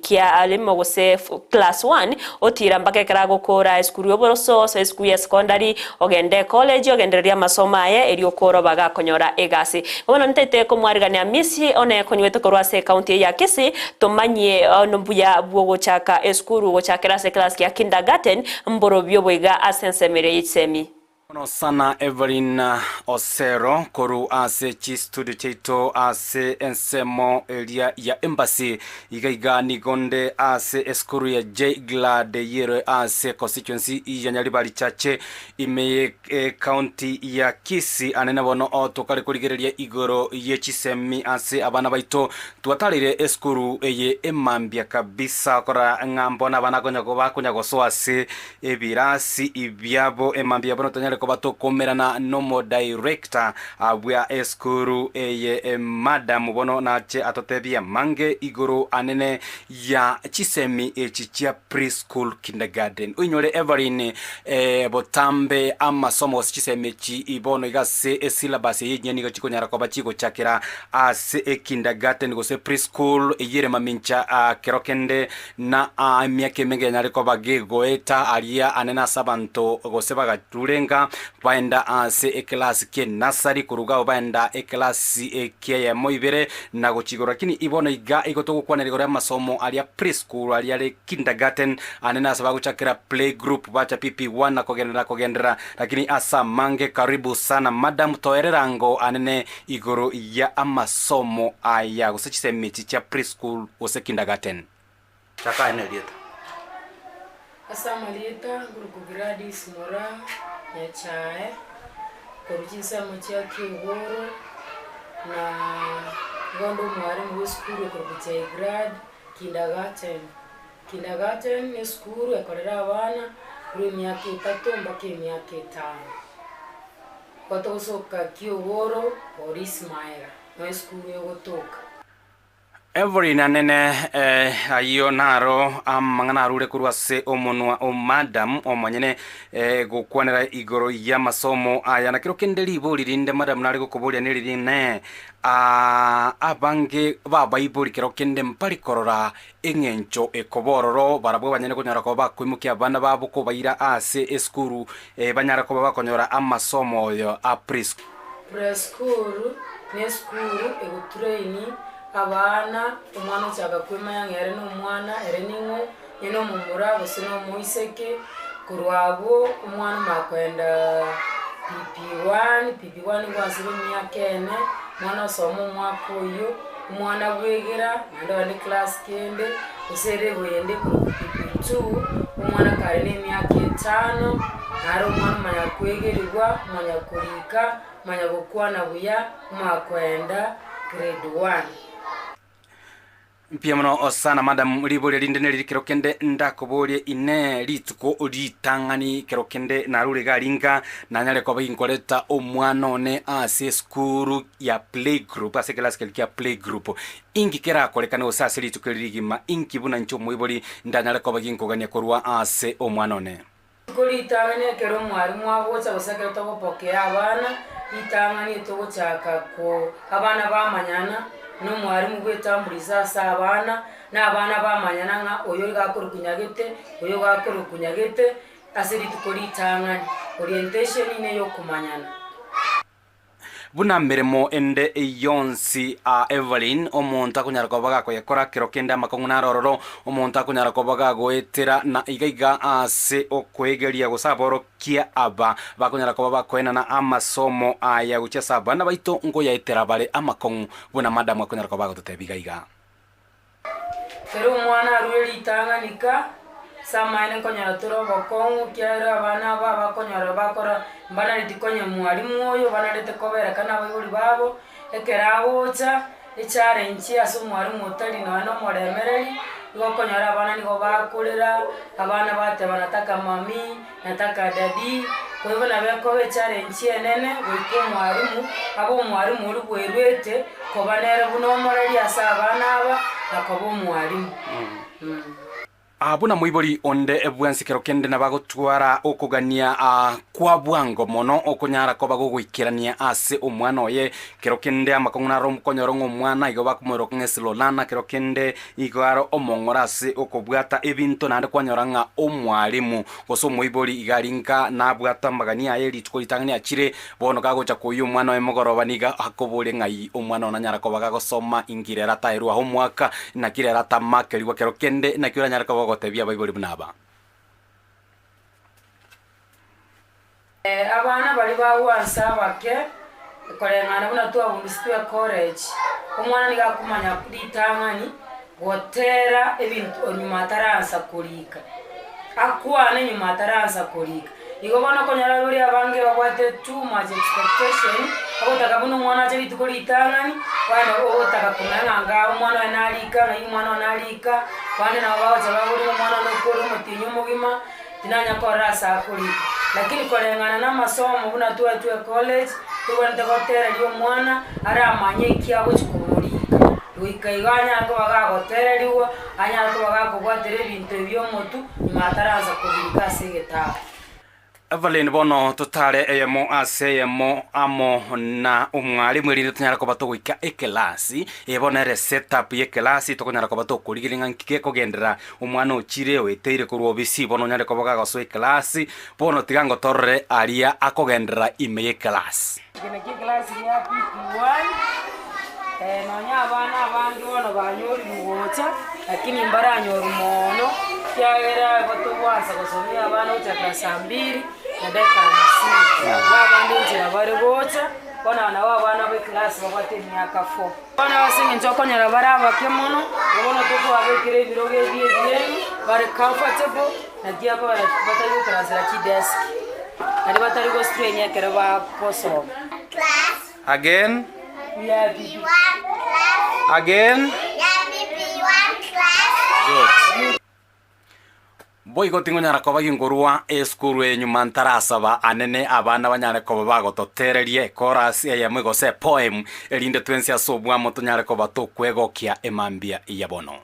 kia alimo gose class 1 otira mbaka ekera gukora eskuru yoboroso so eskuru ya secondary ogende college ogenderia masomaye eri okoro bagakonyora egasi bono ntete ko mwarigania Amisi one konywete korwase county ya Kisii tomanye nombuya bwogochaka eskuru gochakera se class ya kindergarten mboro byoboiga asensemere yitsemi Ono sana Evelyn Osero koru ase chi studio cheito ase ensemo elia ya embassy igaiga nigonde ase eskuru ya J Glad yere ase constituency ya Nyaribari chache ime county ya Kisii anena bono otokare kurigereria igoro yechisemi ase abana baito twatarire eskuru eye emambia kabisa kora ngambona bana konyago ase ebirasi ibyabo emambia bono tanyare ko batokomerana nomo director abwa eskuru eye madam bono nache atotebia mange igoro anene ya chisemi echichia preschool kindergarten unyore Evelyn botambe amasomo chisemi chi ibono igase syllabus yenye nigo chikonyara ko bachiko chakira ase kindergarten gose preschool yire mamincha kerokende na miake menge nyare ko bagego eta alia anena sabanto gose bagaturenga baenda ase eklasi ke nasari kuruga baenda eklasi ke moibere na gochigora lakini ibona iga igoto gukwanira gore amasomo aria preschool aria kindergarten anena asaba guchakira play group bacha PP1 na kugendera lakini asa mange karibu sana madam toererango anene igoro ya amasomo aya gusachise mechi cha preschool ose kindergarten chaka ene lieta asa malieta grupo gradis mora ya chae korujisa mocha kiworo na gondo mwari mu school korujisa grad kindergarten ni school ekorera abana kuri myaka 3 mpaka myaka 5 kotosoka kiworo orismaira no school yo gotoka every nanene ayo naro amangana rure kurwase omonwa o madam omanyene gukwanira igoro ya masomo aya na kiro kendeli ibori rinde madam nari gukuburia niriri ne abange baba ibori kiro kende mpari korora engencho ekobororo barabwo banyene kunyara ko bakwimukia abana babo ko baira ase eskuru banyara ko bakonyora amasomo yo a preschool ne school egutraini abana umwana uchaga kwima ngere no mwana ereningo ino mumura bosino muiseke kurwabo umwana makwenda PP1 ngwazire myakene mwana somo mwako yo umwana bwegera ndo ni class kende usere bwende ku PP2 umwana kare ne myaka 5 ari umwana manya kwegerwa manya kurika manya gukwana buya makwenda grade 1 Pia mno osana madam ribole rindene rikirokende ndakobolie ine rituko ritangani kirokende narure garinga nanyale kwa binkoleta omwana one ase skuru ya playgroup ase class ya playgroup ingi kera kolekana osase rituko rigima ingi buna ncho moiboli ndanyale kwa binkogania korwa ase omwana one kulitangani kero mwarimu wabocha basakira tokopokea abana itangani togochaka ko abana bamanyana no mwarimu gwetamburiza sabana na abana bamanyana nga oyo gakuru kunyagete asiri tukori tangani orientation ine yo kumanyana buna meremo ende yonsi Evelyn omonta kunyara ko baga ko yakora kirokenda makonguna rororo omonta kunyara ko baga goetera na igaiga ase okwegeria gusaboro kia aba bakunyara ko bakwena na amasomo aya guchesa bana baito ngo yaetera bare amakong buna madam akunyara ko baga tutebigaiga pero mwana rueli tanganika samaine konyara turo bokongu kiara bana baba konyara bakora bana litikonya mwalimu oyo bana lete kobera kana bayuri babo ekerawocha challenge aso mwalimu otali no moremereri ngo konyara bana nigo bakulira abana bate banataka mami nataka dadi kwa hivyo na beko challenge enene wiko mwalimu abo mwalimu uri bwerwete ko banere buno moreri asa abana aba nakobo mwalimu abuna muibori onde ebwansi kirokende na bagotwara okugania kwa bwango mono okunyara ko bagugwikirania ase omwana oye kirokende amakonguna rom konyorongo omwana igo bakumoro ngesilolana kirokende igaro omongorase okobwata ebinto nande kwanyoranga omwalimu goso muibori igarinka na bwata magania ye litkolitangania chire bono gagocha kuyu omwana oye mogorobaniga akobole ngai omwana onanyara ko bagagosoma ingirera tairu aho mwaka na kirera tamakeriwa kirokende na kiranyara ko tebia baiboli bunaba abana bali bawansa bake kolengana buna tuwa bundisitwe college omwana niga kumanya litangani gotera ebintu onyuma taransa kulika akwane nyuma taransa kulika igo bana konyara buri abange babwate too much expectation abotaka buno mwana aje bituko litangani bana obotaka kumanga omwana analika na mwana analika bana na bawaje baburi mwana no kuru mutinyo mugima tinanya korasa kulika lakini kolengana na masomo buna tuwe college tubonete gotera lyo mwana aramanye kiabo chikumulika wikaiganya ko bagagotera liwo anya ko bagakubwatira ebintu ebyo motu nyuma taranza kubika segeta Evelyn bono tutare eyemo ase eyemo amo na umwalimu erinde tunyara ko bato gwika ekelasi ebonere setup yekelasi tokonyara ko bato kurigiringa nkike kogendera umwana ochire weteire ku obisi bono nyare ko boga goso ekelasi bono tigango torre aria akogendera ime yekelasi kene kekelasi ya PP1 nonya abana abandi bono banyori mugocha lakini mbara nyori mono kyagera bato bwanza gosomia abana ucha saa 2 na dakika 50 abandi njira bari bocha bona na abana be class babate myaka 4 bona basinge njokonyera baraba kemono bona toko abekire ibiroge byenu bari comfortable na dia ko batari ukarasira ki desk ari batari go strain yakera ba koso again yeah PP1 again yeah PP1 class good boy gotingo nyara ko bagingorwa eskuru enyuma ntarasaba anene abana banyare ko bagototererie chorus ya mwego se poem erinde twensi asobwa moto nyare ko batokwegokia emambia iyabono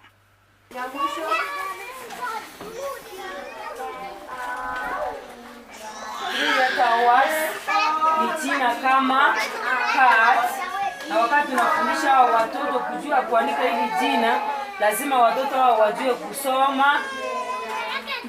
Jina kama cat na wakati tunafundisha watoto kujua kuandika hili jina lazima watoto wajue kusoma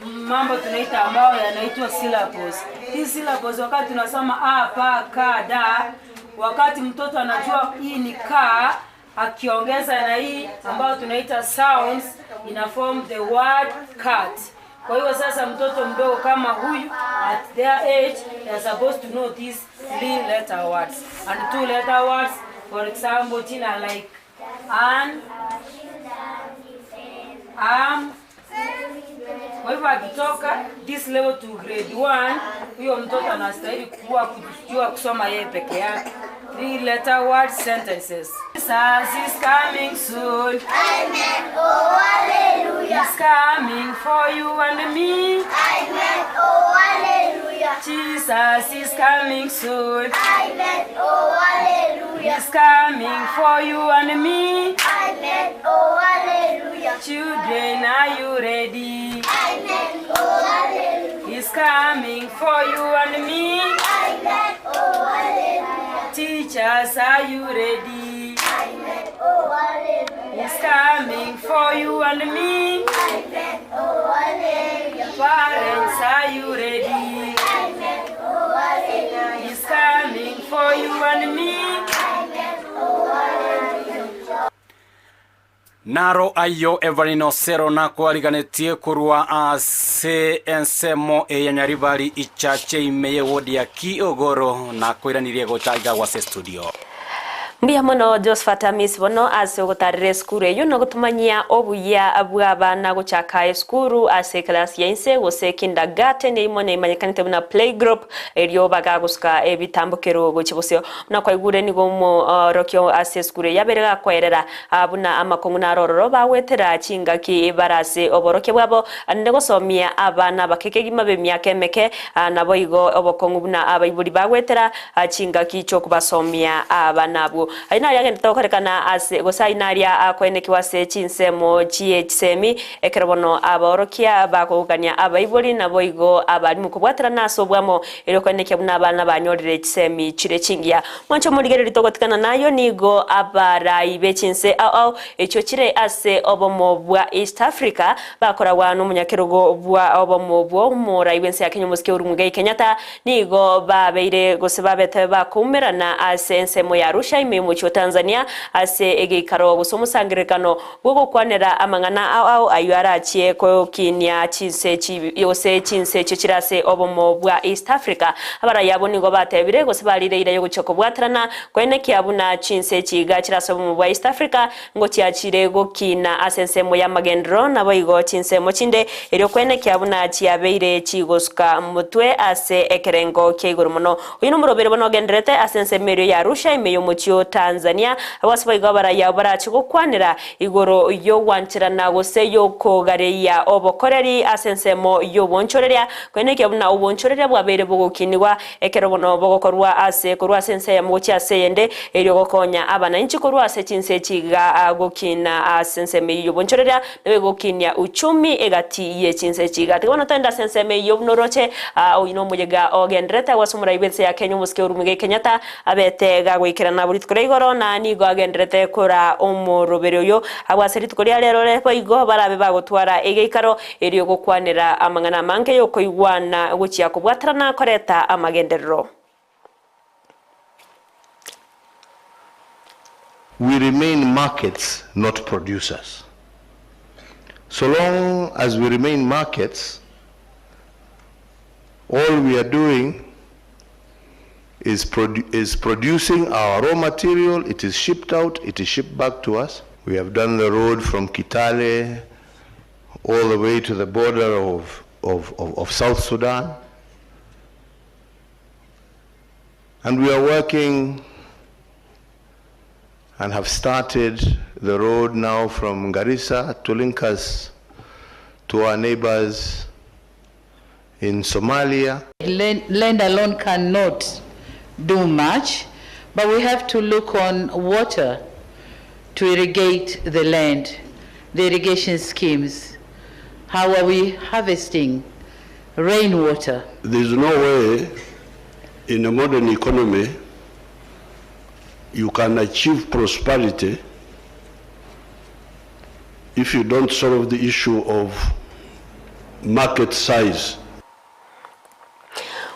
mambo tunaita ambao yanaitwa syllables. Hii syllables wakati tunasoma a pa ka da wakati mtoto anajua hii ni ka akiongeza na hii ambao tunaita sounds ina form the word cat. Kwa hiyo sasa mtoto mdogo kama huyu at their age they are supposed to know these 3 letter words and 2 letter words, for example jina like an kwa hivyo akitoka this level to grade 1 huyo mtoto anastahili kujua kusoma yeye peke yake 3 letter word sentences. Jesus is coming soon. Amen. Oh hallelujah. He's coming for you and me. Amen. Oh hallelujah. Jesus is coming soon. Amen. Oh hallelujah. He's coming for you and me. Amen. Oh hallelujah. Children, are you ready? Amen. Oh hallelujah. He's coming for you and me. Amen. Oh hallelujah. Teachers, are you ready? Amen. Oh hallelujah. He's coming for you and me. Amen. Oh hallelujah. Parents, are you ready? Amen. Oh hallelujah. He's coming for you and me. Amen. Oh hallelujah. Naro ayo Everino Sero na kwariganetie kurwa ase ensemo eyanyaribari ichache imeye wodi ya Kiogoro na kwiranirie gotaiga wase studio. Mbia mono Josephat Amis bono ase gotarire skuru eyo no gutumanyia obuya abwabana guchaka eskuru ase class ya inse gose kindergarten imone imanyekanite buna play group eryo bagaguska ebitambukero gochibosyo na kwaigure ni gomo rokyo ase skuru yaberega kwerera abuna amakongu na rororo bawetera chingaki ibarase oboroke bwabo ande gosomia abana bakekegima be myaka emeke nabo igo obokongu buna abayiburi bawetera chingaki cyo kubasomia abana abo aina yage ntokorekana ase gosainaria akweneki wase chinsemo chiechsemi ekerobono aborokia bakugania abaibori nabo igo abari mukubwatira naso bwamo ero kweneki buna abana banyorire chisemi chire chingia mwancho murigere litogotikana nayo nigo abarayi bechinse au echo chire ase obomo bwa East Africa bakora wanu munyakerogo bwa obomo bwo murayi wense yakenyo musike urumugai Kenyatta nigo babeire gose babete bakumerana ase ensemo ya Arusha mucho Tanzania ase egikaro gusomusangirikano bwo kwanera amangana au ayara chie ko kinya chinse chi yose chinse chirase obomo bwa East Africa abara yaboni ngo batebire gose balire ire yo guchoko bwatrana kwene kyabuna chinse chiga chirase obomo bwa East Africa ngo cyachire go kina asensemo ya magendro nabo igo chinsemo chinde ero kwene kyabuna chiabeire chigoska mutwe ase ekerengo keguru muno uyu numurobere bono gendrete asensemero ya Arusha imeyo mucho Tanzania abasaba igabara ya barachi gukwanira igoro yo wanchirana gose yo kogareya obokoreri asensemo yo bonchoreria kwene kebuna obonchoreria bwabere bogokinirwa ekero bono bogokorwa ase korwa sense ya mochi ase yende eri gokonya abana inchi korwa ase chinse chiga gokina asenseme yo bonchoreria newe gokinya uchumi egati ye chinse chiga tibona tenda senseme yo noroche oyino mujega ogendrete wasumura ibetse ya Kenya muske urumige Kenyatta abete gagwikira na burit kore igoro na nigo agendrete kora omurobero yo abwaserit kore rero repo igo barabe bagotwara egeikaro eri gokwanira amangana manke yo koigwana guchia kubwatrana koreta amagenderero. We remain markets, not producers. So long as we remain markets, all we are doing is producing our raw material. It is shipped out, it is shipped back to us. We have done the road from Kitale all the way to the border of South Sudan. And we are working and have started the road now from Garissa to link us to our neighbors in Somalia. Land alone cannot do much, but we have to look on water to irrigate the land, the irrigation schemes. How are we harvesting rainwater? There's no way in a modern economy you can achieve prosperity if you don't solve the issue of market size.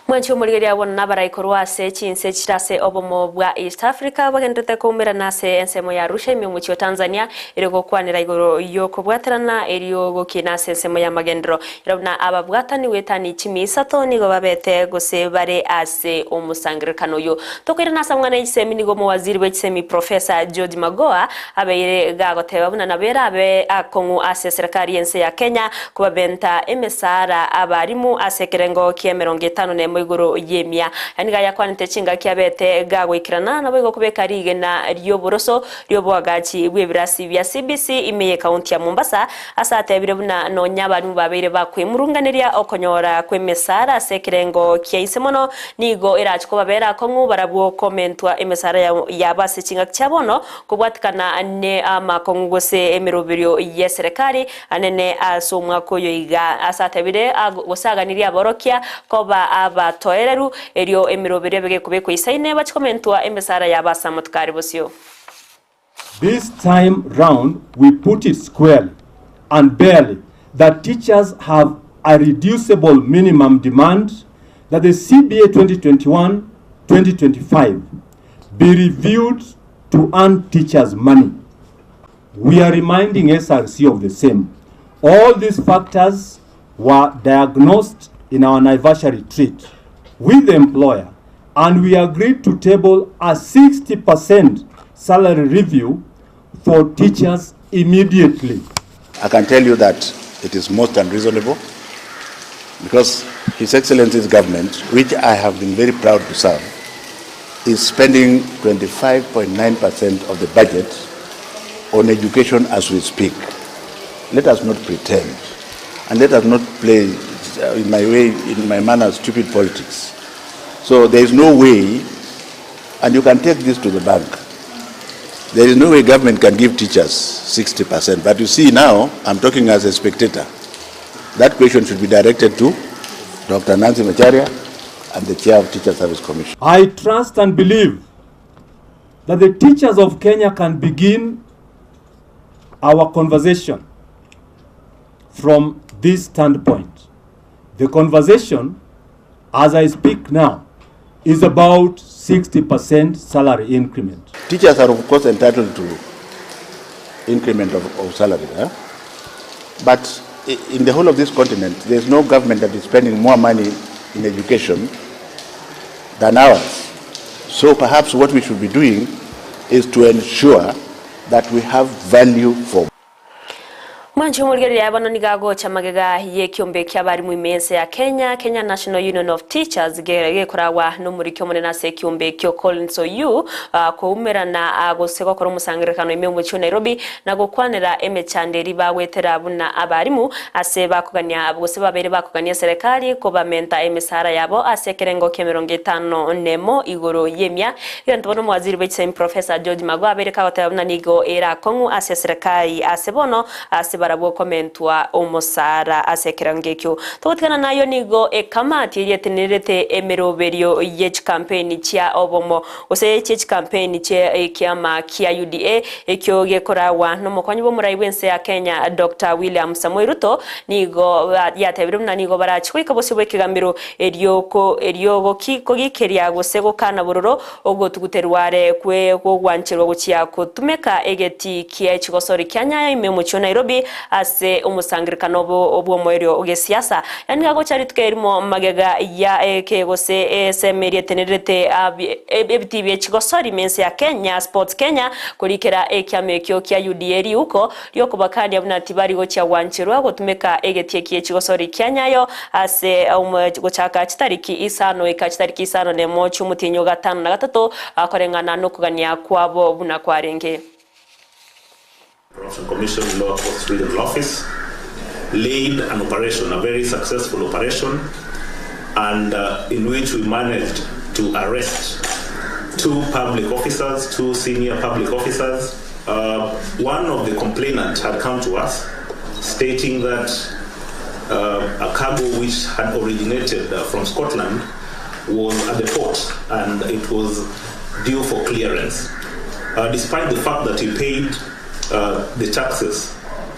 Mwancho muligeria wona baraikorwa se chinse chirase obomo bwa East Africa bagendete kumira nase ensemo ya Arusha imumuchi Tanzania irego kwanira igoro yoko bwatrana eriyo gokina ensemo ya magendro irabuna ababwatani wetani chimisato nigo babete gose bare ase omusangirikano yo tokwira nasa mwana isemi nigo mu waziri w'isemi Professor George Magoha abeire gagoteba buna nabera abe akongu ase serikali yense ya Kenya kubabenta emesara abarimu ase kerengo kye 50 igoro yemia yani ga yakwanite chinga kyabete gagwikirana nabo igo kubeka rige na ryo boroso ryo bwagachi bwebirasi bya CBC imeye county ya Mombasa asate birebuna no nyabantu babere bakwemurunganiria okonyora kwemesara sekirengo kyeyisemono nigo irachiko babera kongu barabwo commentwa emesara ya base chinga cyabono kubwatikana ne amakongu gose emirobiryo yeserekari anene asomwa koyo iga asate bire gosaganiria borokia koba aba toereru erio emirobere bege kubeko isaine bachikomentwa emesara ya basa mutkari bosio. This time round we put it squarely and barely that teachers have a reducible minimum demand that the CBA 2021-2025 be reviewed to earn teachers money. We are reminding SRC of the same. All these factors were diagnosed in our anniversary treat with the employer, and we agreed to table a 60% salary review for teachers immediately. I can tell you that it is most unreasonable because His Excellency's government, which I have been very proud to serve, is spending 25.9% of the budget on education as we speak. Let us not pretend, and let us not play in my manner, stupid politics. So there is no way, and you can take this to the bank, there is no way government can give teachers 60%. But you see now, I'm talking as a spectator. That question should be directed to Dr. Nancy Macharia and the Chair of Teacher Service Commission. I trust and believe that the teachers of Kenya can begin our conversation from this standpoint. The conversation, as I speak now, is about 60% salary increment. Teachers are of course entitled to increment of salary, but in the whole of this continent, there is no government that is spending more money in education than ours. So perhaps what we should be doing is to ensure that we have value for Mwancho mulgeri ya bano nigago chamagega ye kiombe kyabari mu imense ya Kenya National Union of Teachers gerege kurawa no muri kyo munena se kiombe kyo Collins Oyu ko umera na gosego ko musangirikano imwe cyo Nairobi na gukwanira emechanderi bawetera buna abarimu ase bakuganya bose babere bakuganya serikali ko bamenta emisara yabo ase kerengo ke50 nemo igoro yemya yantono mwaziri w'icyo Professor George Magwa abereka batabuna nigo era kongu ase serikali ase bono ase barabo komentwa umusara asekirangekyo tugutikana nayo nigo ekamati yetenerete emeroberio ye campaign cia obomo ose ye campaign cia kiama kia UDA ekyo gekorawa no mukonyi bo murai wense ya Kenya Dr. William Samoei Ruto nigo yatebirimna nigo barachwika bose bwekigambiro eryogo kogikeria gosego kana bururo ogo tuguterware kwe gwanchirwa gucia kutumeka egeti kia chigosori kyanya imemo cyo Nairobi ase umusangirikano obwo moyo ogesiasa yani gago cyari twerimo magega ya kegose semeri tenerete ebitibi chigosori mense ya Kenya Sports Kenya kurikera ekyamekyo kya UDA uko ryo kubakandi abunati bari go cya wanchirwa gutumeka egeti kie chigosori kyanyayo ase gochaka chitariki isano ne mochu mutinyo 5 na 3 akorengana no kugania kwabo buna kwarenge. Corruption Commission in Lower Coast Regional Office laid an operation, a very successful operation, and in which we managed to arrest 2 public officers, 2 senior public officers. One of the complainants had come to us stating that a cargo which had originated from Scotland was at the port and it was due for clearance. Despite the fact that he paid the taxes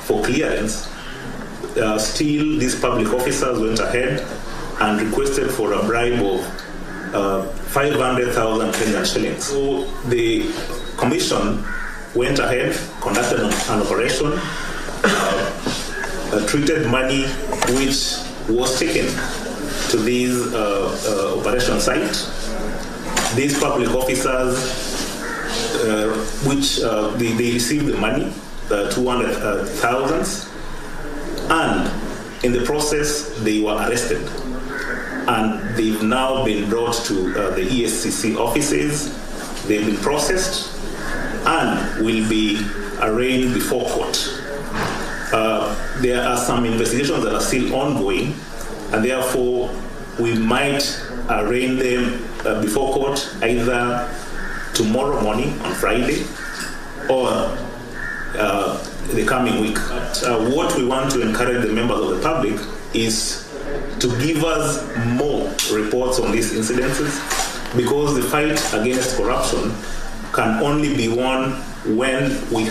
for clearance, still these public officers went ahead and requested for a bribe of 500,000 Kenyan shillings. So the commission went ahead, conducted an operation, treated money which was taken to these operation site. These public officers they received the money, 200,000, and in the process they were arrested, and they've now been brought to the ESCC offices. They've been processed and will be arraigned before court. There are some investigations that are still ongoing, and therefore we might arraign them before court either tomorrow morning on Friday or the coming week. But what we want to encourage the members of the public is to give us more reports on these incidences, because the fight against corruption can only be won when we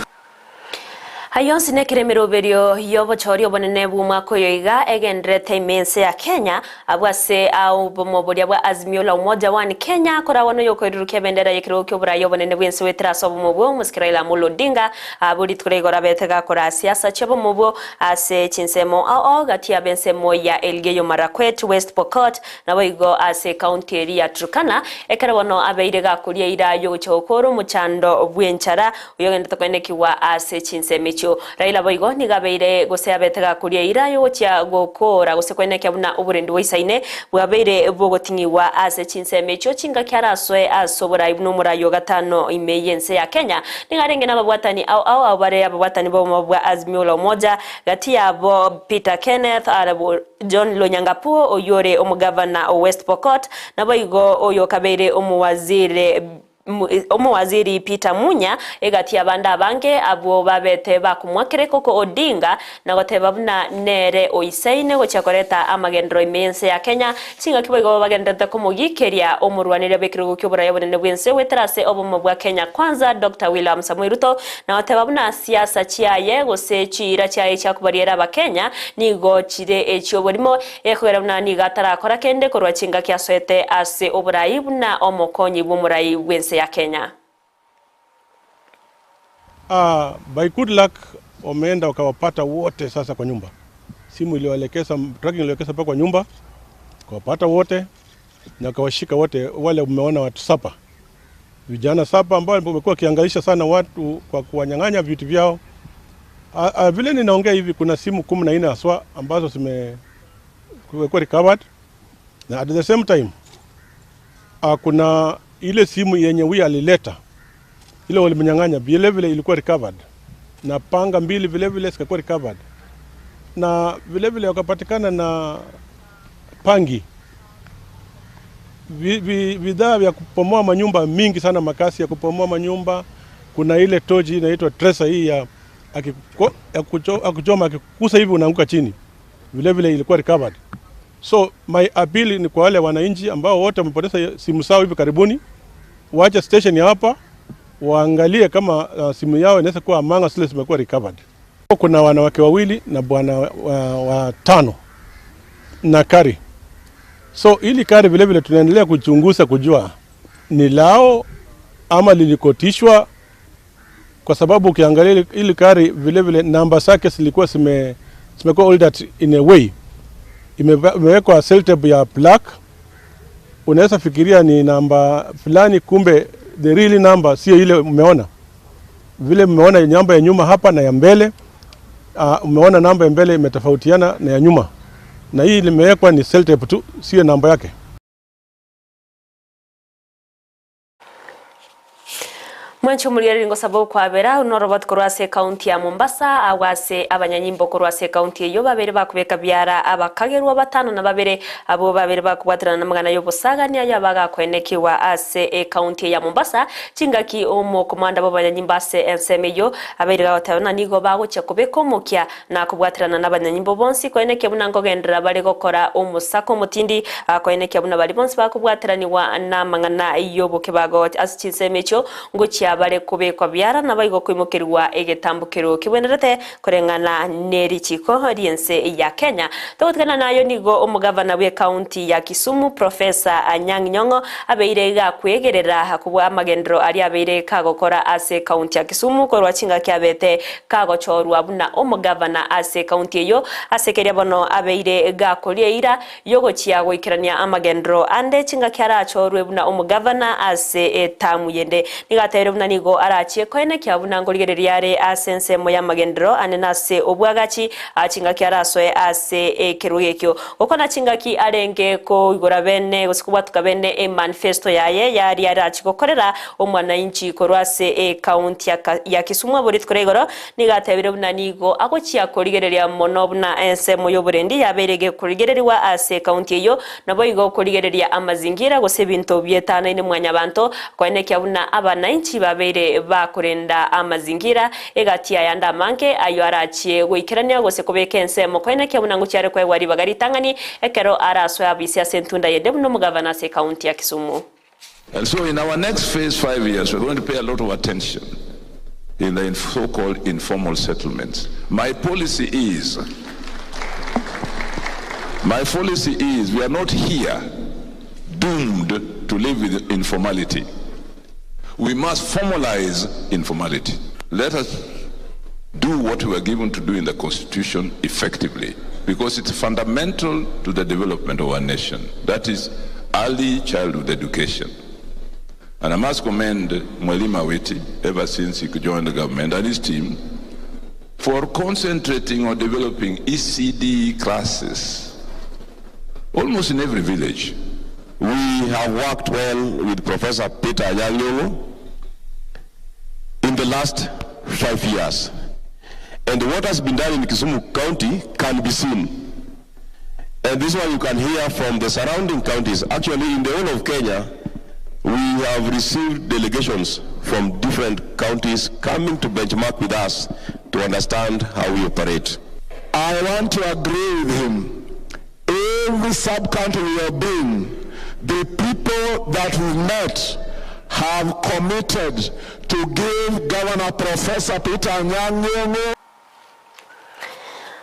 Hayonsi nekiremero berio yobo chori obonene buma koyoiga egendrete imense ya Kenya abwase au bomobodia bwa Azimio la Umoja wa Kenya kora wano yokoiruke bendera yekiro kyobura yobonene bwense wetera sobo mobwo muskiraila mulodinga aburi turegora betega kora siasa chebo mobwo ase chinsemo ao gatia bensemo ya Elgeyo Marakwet West Pokot na boigo ase county area Turkana ekara wano abeirega kuria ira yo chokoro muchando bwenchara uyogende tokonekiwa ase chinsemicho Raila boigo nigabeire gose betega kuria ira yo cia gukora gose kwenekya buna uburendi wisaine bwabeire bogotingiwa ase chinsemecho chinga kyaraswe asobora ibno murayo 5 imeyense ya Kenya ningarenge nababwatani au abare ababwatani bo mabwa Azimio la Umoja gati yabo Peter Kenneth arabo John Lonyangapuo oyore omugavana o West Pokot na boigo oyo kabeire omwaziri Peter Munya egati abanda abange abo babete bakumwakire koko Odinga na goteba buna nere oisaine gochakoreta amagendro imense ya Kenya singa kiboigo bagendete kumugikeria omurwanire bekiro kyobura yabonene bwense wetrase obomo bwa Kenya kwanza Dr. William Samoei Ruto na goteba buna siasa chiaye gose chira chiaye chakubariera abakenya nigo chire ekyoborimo ekwera buna nigatara kora kende korwa chinga kyaswete ase oburayi buna omokonyi bw'omurayi bwense ya Kenya. By good luck wameenda wakawapata wote sasa kwa nyumba. Simu iliwaelekeza, tracking iliwaelekeza pa kwa nyumba, wakawapata wote na wakawashika wote wale umeona watu 7. Vijana 7 ambao wamekuwa kiangalisha sana watu kwa kuwanyang'anya vitu vyao Vile ninaongea hivi kuna simu 14 haswa ambazo zimekuwa recovered, na at the same time kuna ile simu yenye huyu alileta ile walimnyang'anya vile vile ilikuwa recovered, na panga 2 vile vile zikakuwa recovered, na vile vile wakapatikana na pangi, bidhaa vya kupomoa manyumba mingi sana, makasi ya kupomoa manyumba. Kuna ile toji inaitwa tracer hii ya akuchoma akikusa hivi unaanguka chini, vile vile ilikuwa recovered. So my appeal ni kwa wale wananchi ambao wote wamepoteza simu zao hivi karibuni, waache station ya hapa, waangalie kama simu yao inaweza kuwa among zile zimekuwa recovered. Kuna wanawake 2 na bwana wa 5 na kari. So ili kari vile vile tunaendelea kuchunguza kujua ni lao ama lilikotishwa, kwa sababu ukiangalia ili kari vile vile namba zake zilikuwa zimekuwa altered in a way, imewekwa cell tape ya black. Unaweza fikiria ni namba fulani, kumbe the real number sio ile umeona. Vile umeona namba ya nyuma hapa na ya mbele, umeona namba ya mbele imetofautiana na ya nyuma, na hii limewekwa ni cell tape tu, sio namba yake. Mwancho muliari ngo sababu kwa bera unorobot kurwase county ya Mombasa awase abanyanyimbo kurwase county yo babere bakubeka byara abakagerwa 5 na babere abo babere bakubwatirana namagana yo busaganya yabaga kwenekiwa ase county ya Mombasa chingaki omo komanda b'abanyanyimbo ase ensemeyo abere gatabana nigo baguche kubekomokya na kubwatirana n'abanyanyimbo bonsi kweneke bunango gendera bari gukora omusako mutindi kweneke buna bari bonsi bakubwatiraniwa namagana yo bokebago ase chinsemecho ngo bale kubekwa byara nabayigo kwimukirwa egetambukiro kibwenerete kurengana nerichiko riense ya Kenya. Tawutkana nayo nigo umugavana we county ya Kisumu Professor Anyang' Nyong'o abeirega kwegerera hakubwa amagendro ari abeire kagokora ase county ya Kisumu korwa chinga kyabete kagochorwa buna umugavana ase county yo asekeria bono abeire gakorie ira yogochia goikirania amagendro ande chinga kyara chorwe buna umugavana ase tamu yende nigatero nigo arachie kwene kyabuna ngoligereria re asense moya magendro anenase obwagachi achinga kyarasoe ase kirugekyo okona chingaki arenge ko igora bene gusikubwa tukabene manifesto yaye yari arachikokorera omwana inchi korwase county ya Kisumu borit koregoro nigatebire buna nigo agochia koligereria mono buna ense moyo burendi yaberege koligereriwa ase county yo nabo igo koligereria amazingira gose binto byetana ine mwanya banto kwene kyabuna abana inchi babere bakurenda amazingira egatia yanda manke ayo arachie goikerania gose kobeka ensemo kwene kyabunangu cyare kwa wari bagari tangani ekero araso yabisia sentunda yende no mugavana se county ya Kisumu. And so in our next phase 5 years we're going to pay a lot of attention in the so-called informal settlements. My policy is we are not here doomed to live with informality. We must formalize informality. Let us do what we are given to do in the Constitution effectively, because it's fundamental to the development of our nation. That is early childhood education. And I must commend Mwalimu Awiti, ever since he joined the government, and his team, for concentrating on developing ECD classes almost in every village. We have worked well with Professor Peter Anyang' Nyong'o in the last 5 years. And what has been done in Kisumu County can be seen. And this one you can hear from the surrounding counties. Actually, in the whole of Kenya, we have received delegations from different counties coming to benchmark with us to understand how we operate. I want to agree with him. Every sub-county we have been, the people that we met have committed to give Governor Professor Peter Anyang' Nyong'o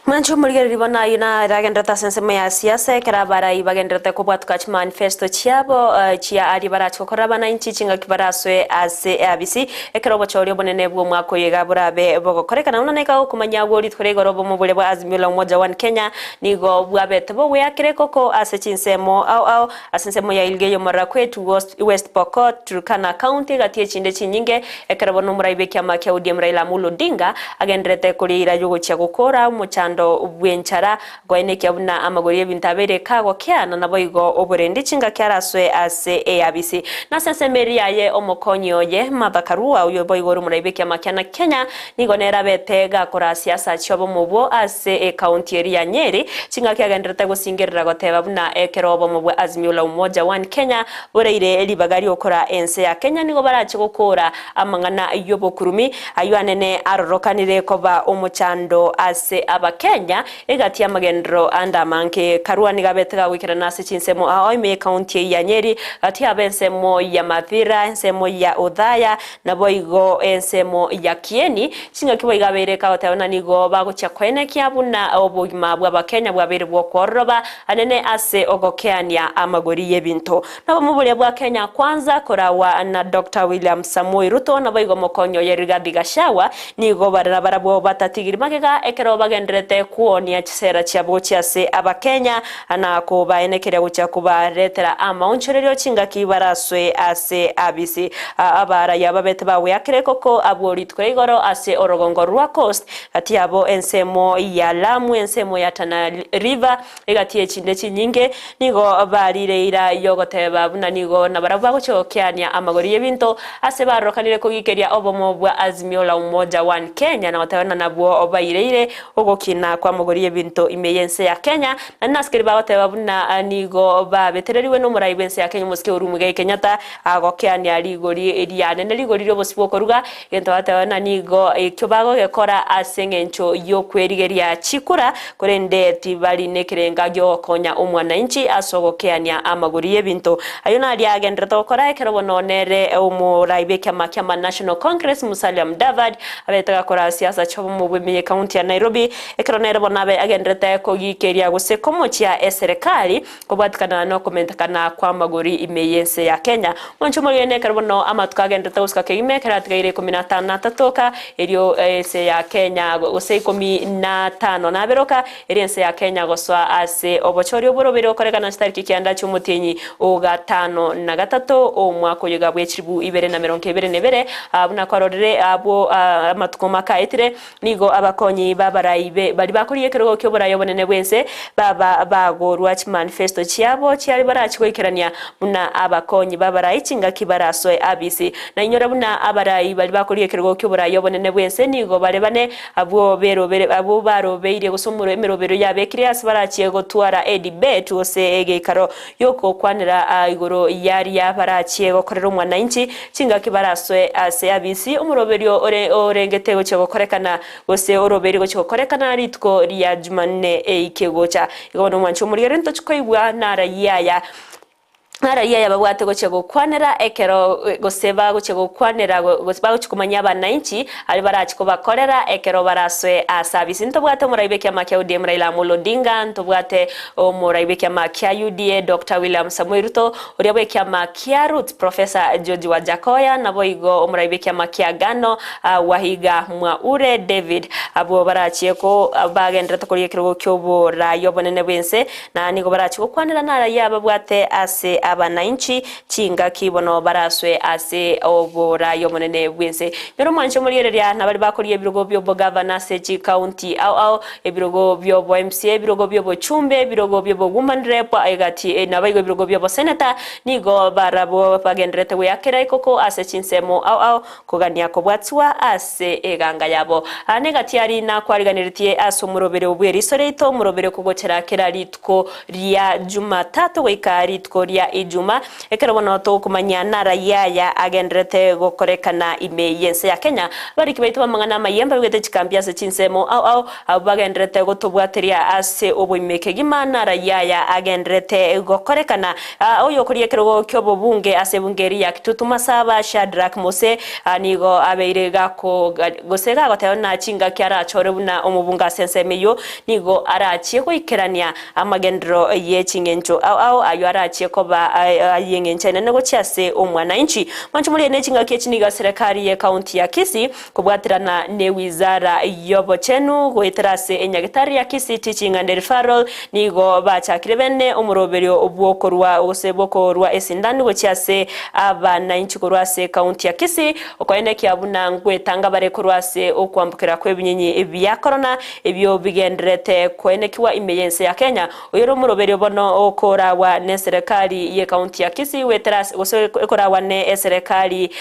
Mancho murigeri bona yuna ragendreta sensema ya siasa kera barai bagendreta kubwatuka chi manifesto chiabo chia ari baracho korabana inchi chinga kibaraswe ase abisi ekero bochori bonene bwo mwako yega burabe bogo korekana unaneka kumanya bwo ritore gorobo mu bule bwa Azimio la Umoja One Kenya nigo bwabete bo yakire koko ase chinsemo au asensemo ya ilgeyo mara kwetu West Pokot Turkana County gatie chinde chinyinge ekero bono muraibe kya makya udie Raila Amolo Odinga agendrete kuri irajugo chia gukora muchando bwenchara goine kyabuna amagoriye bintabere kago kyana naboigo oburendi chinga kyaraswe ase ABC na sensemeri yaye omokonyo ye mabakarua uyo boigo rumuraibe kya makyana Kenya nigonera betega kora siasa chobo mubo ase county area Nyeri chinga kyagendrete gusingirira goteba buna ekerobo mubwe Azimio la Umoja One Kenya boreire elibagari okora ense ya Kenya nigo barache gukora amangana yobokurumi ayuanene arorokanire koba omuchando ase Kenya egati amagendro anda manke karua ni gabetega wikira nase chinsemo aoime county ya Nyeri ati abensemo ya Mathira ensemo ya Odhaya na boigo ensemo ya Kieni chinga kibo igabereka otaona nigo bagucha kwene kyabuna obugima bwa Kenya bwabere bwo koroba anene ase ogokeania amagori yebinto na bamubule bwa Kenya kwanza korawa na Dr. William Samoei Ruto na boigo mokonyo Rigathi Gachagua nigo barabara bwo batatigiri magega ekero bagendrete kuonia chisera chiabo chiase Abakenya anako baenekere gucha kubaretera amaunchererio chinga kibaraswe ase ABC abara yababete bawe yakire koko aboritwe igoro ase orogongo rwa coast ati abo ensemo ya Lamu ensemo ya Tana River egati chinde chinyinge nigo barireira yogoteba buna nigo nabaraba guchokyania amagori yebinto ase barokanire kugikeria obomo bwa Azimio la Umoja One Kenya na watana nabwo obaireire ogokina kwa mugoriye binto imeyense ya Kenya na naskiri bagoteba buna nigo babetereriwe no muraibense ya Kenya muske urumuge Kenyatta agokeani aligori eriane neligori ryo bosibwo koruga gento batebana nigo ekyo bagokora asengencho yo kwerigeria chikura korende tibali nekirenga gyo konya omwana inchi asogokeania amagoriye binto ayona ali agendra tokora ekero nonere umuraibe kama National Congress Musalia Mudavadi abetaka kora siasa chobo mu bwemiye county ya Nairobi ekronere bonabe agendrete ko gikeria gusekomo chia serikali kubwatikana no komentakana kwa magori imeyense ya Kenya mwancho mwene karbono amatuka agendrete uska kegime karatigaire 15 tatoka elio ense ya Kenya gose 15 na beroka ense ya Kenya goswa ase obochori oborobero korekana stariki kianda cyumutinyi oga 5 na 3 omwako yegabwe chiribu 222 abuna kwarorere abo amatuko makaitire nigo abakonyi babaraibe bali bakuriye kerogo kyo borayobonene bwense baba bagorwa chi manifesto chiabo cyari barachikoikerania buna abakonyi babarayi chinga kibaraswe ABC na inyora buna abarayi bali bakuriye kerogo kyo borayobonene bwense nigo barebane abo berobere abo barobeire gusomuro emerobero yabekire asibarachiye gotwara debate ose egekaro yoko kwanira igoro yari yabarachiye gokorera umwana inchi chinga kibaraswe ase ABC umuroberio orengetego cyo gokorekana gose oroberi go cyo korekana ritko ria Jumanne eikegocha igono mwancho muri rento chikoibwa nara yaya babwate go chego kwanera ekero goseba go chego kwanera goseba chikumanya abana inchi ali barachiko bakorera ekero baraswe asabisi ntobwate muraibe kya makya UDM Raila Amolo Odinga ntobwate muraibe kya makya UDA Dr. William Samoei Ruto uriabwe kya makya Ruth Professor George Wajakoya naboigo muraibe kya makya Gano Wahiga Mwaure David abo barachiko bagendera tokoriye kirogo cyobo rayobonene bwense na nigo barachiko kwanera nara yababwate ase abana inchi chinga kibono baraswe ase obora yomonene bwense nyoro mwancho muliereria nabali bakoriye birogo byo governor sechi county au ebirogo byo MCA ebirogo byo chumbe ebirogo byo woman rep egati nabayigo birogo byo senator nigo barabo bagendrete we yakera ikoko ase chinsemo au kugania ko bwatswa ase eganga yabo anegati ari na kwariganiritie aso murobere ubwe risoreito murobere kugotera kera ritko ria Jumatatu weka ritko ria ijuma ekero bono to kumanya nara yaya agendrete gokorekana ime yense ya Kenya bari kibaito bamangana mayemba bigete chikambia se chinsemo au bagendrete gotobwateria ase oboimeke gimanara yaya agendrete gokorekana oyo kuriye kero kyobo bunge ase bungeri ya kitutuma saba Shadrack Mose nigo abeire gako gosega goteo na chinga kyara chore buna omubunga sensemeyo nigo arachie koikerania amagendro ye chingencho au ayo arachie koba ayengenchene nego chiase omwana inchi manchumuli ne chinga kechiniga serikali ye county ya Kisii kubwatirana ne wizara yobochenu goiterase enyagitari ya Kisii teaching and referral nigo bachakire bene omuroberio obwokorwa osebokorwa esindani gochiase abana inchi korwase county ya Kisii okwene kyabuna ngwetanga bare korwase okwambukira kwebinyenyi ebya corona ebyo bigendrete kwene kiwa imeyense ya Kenya oyero muroberio bono okora wa ne serikali ye county ya Kisii weterase okora wa ne serikali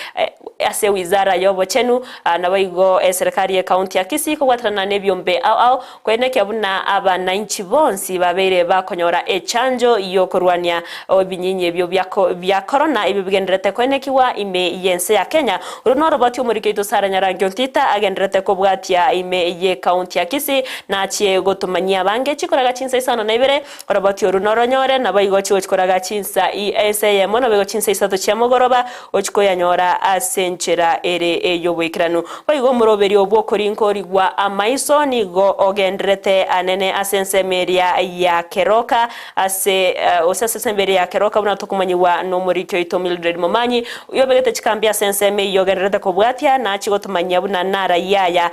ase wizara yobochenu nabaigo serikali ye county ya Kisii kugwatrana nebyombe au kwene kyabuna abana inchi bonsi babere bakonyora echanjo yokorwania obinyinyi ebyo bya corona ebyo bigendrete kwene kiwa ime yense ya Kenya uruno roboti umurikeito sara nyarangi ontita agendrete kubwatia ime ye county ya Kisii na chie gotumanyia bange chikoraga chinsa isano na ibere roboti uruno ronyore nabaigo chiwo chikoraga chinsa ISAM no bego chinsa isato chiamogoroba ochiko yanyora asenchera ere eyobwikiranu baigo muroberi obwokorinkori gwa amaiso nigo ogendrete anene asensemeria ya Keroka ase osesesemberia ya Keroka buna tokumanyiwa no murikyo ito Mildred Momanyi uyobegete chikambia senseme yogendrete kubwatia na chigotumanyia buna nara yaya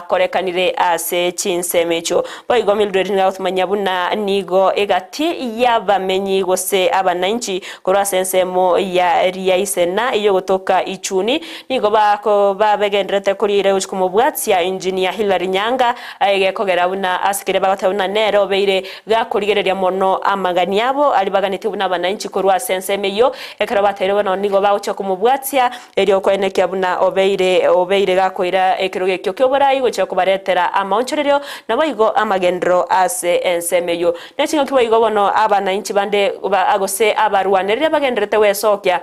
korekanire ase chinsemecho baigo Mildred ngatumanyia buna nigo egati yabamenyi gose abananchi korwa sensemo ya riaisena iyo gotoka ichuni nigo bako babegendrete kurire uchikumubwatsia engineer Hilary Nyanga ayege kogera buna asikire bagatabuna nero beire gakurigereria mono amagani yabo alibaganite buna abananchi korwa senseme yo ekara batere bono nigo bawucha kumubwatsia erio kwenekia buna obeire gakoira ekiroge kyo kyoborai gocha kubaretera amaonchorerio nabaigo amagendro ase ensemeyo nechingo kiwaigo bono abananchi bande agose abarwanirira bagendrete wesokya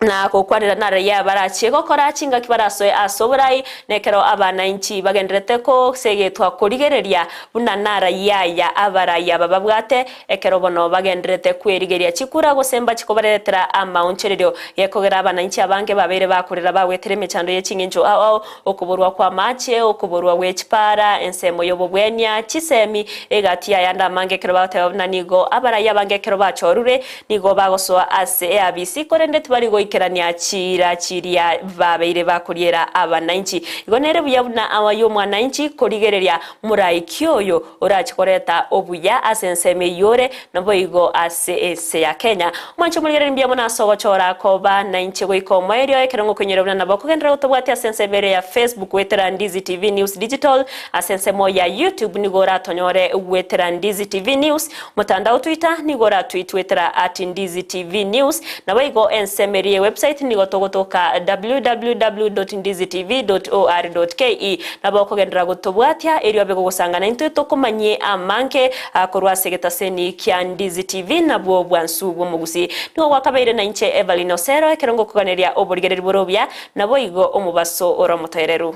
na kokwarira nara ya barachi gokora chinga kibarasoe asoburai nekero abana inchi bagendrete ko segetwa kurigereria buna nara ya abaraya bababwate ekero bono bagendrete kwerigeria chikura gosemba chikobaretera amaonchererio yekogera abana inchi abange babere bakurira bawetere mechando yechingenjo au okuburwa kwa mache okuburwa wechipara ensemo yobobwenya chisemi egatia yanda mange kero batebana nigo abaraya bange kero bachorure nigo bagosoa ase ABC korende barigo kerania chiria babeire bakuriera abananchi igonere buyabuna awayo mwananchi kurigereria muraikyoyo orachikoreta obuya asenseme yore nabo igo ase ya Kenya mwancho murigere mbia mona sogochora ko bananchi goikomo erio ekerongo kunyerebuna nabo kugendera utobwati asensebere ya Facebook wetera Ndizi TV News Digital asensemo ya YouTube nigora tonyore wetera Ndizi TV News mutandao Twitter nigora tweet wetera @Ndizi TV News nabo igo ensemerie website nigo togotoka www.ndizitv.or.ke nabo kogendera gutobwatia erio abego gusangana into tokomanye amanke akorwa segetaseni kya Ndizi TV nabo bwansu bwomugusi nigo wakabaire na inche Evelyn Osero ekerongo kuganeria oborigereri borobya nabo igo omubaso oromotereru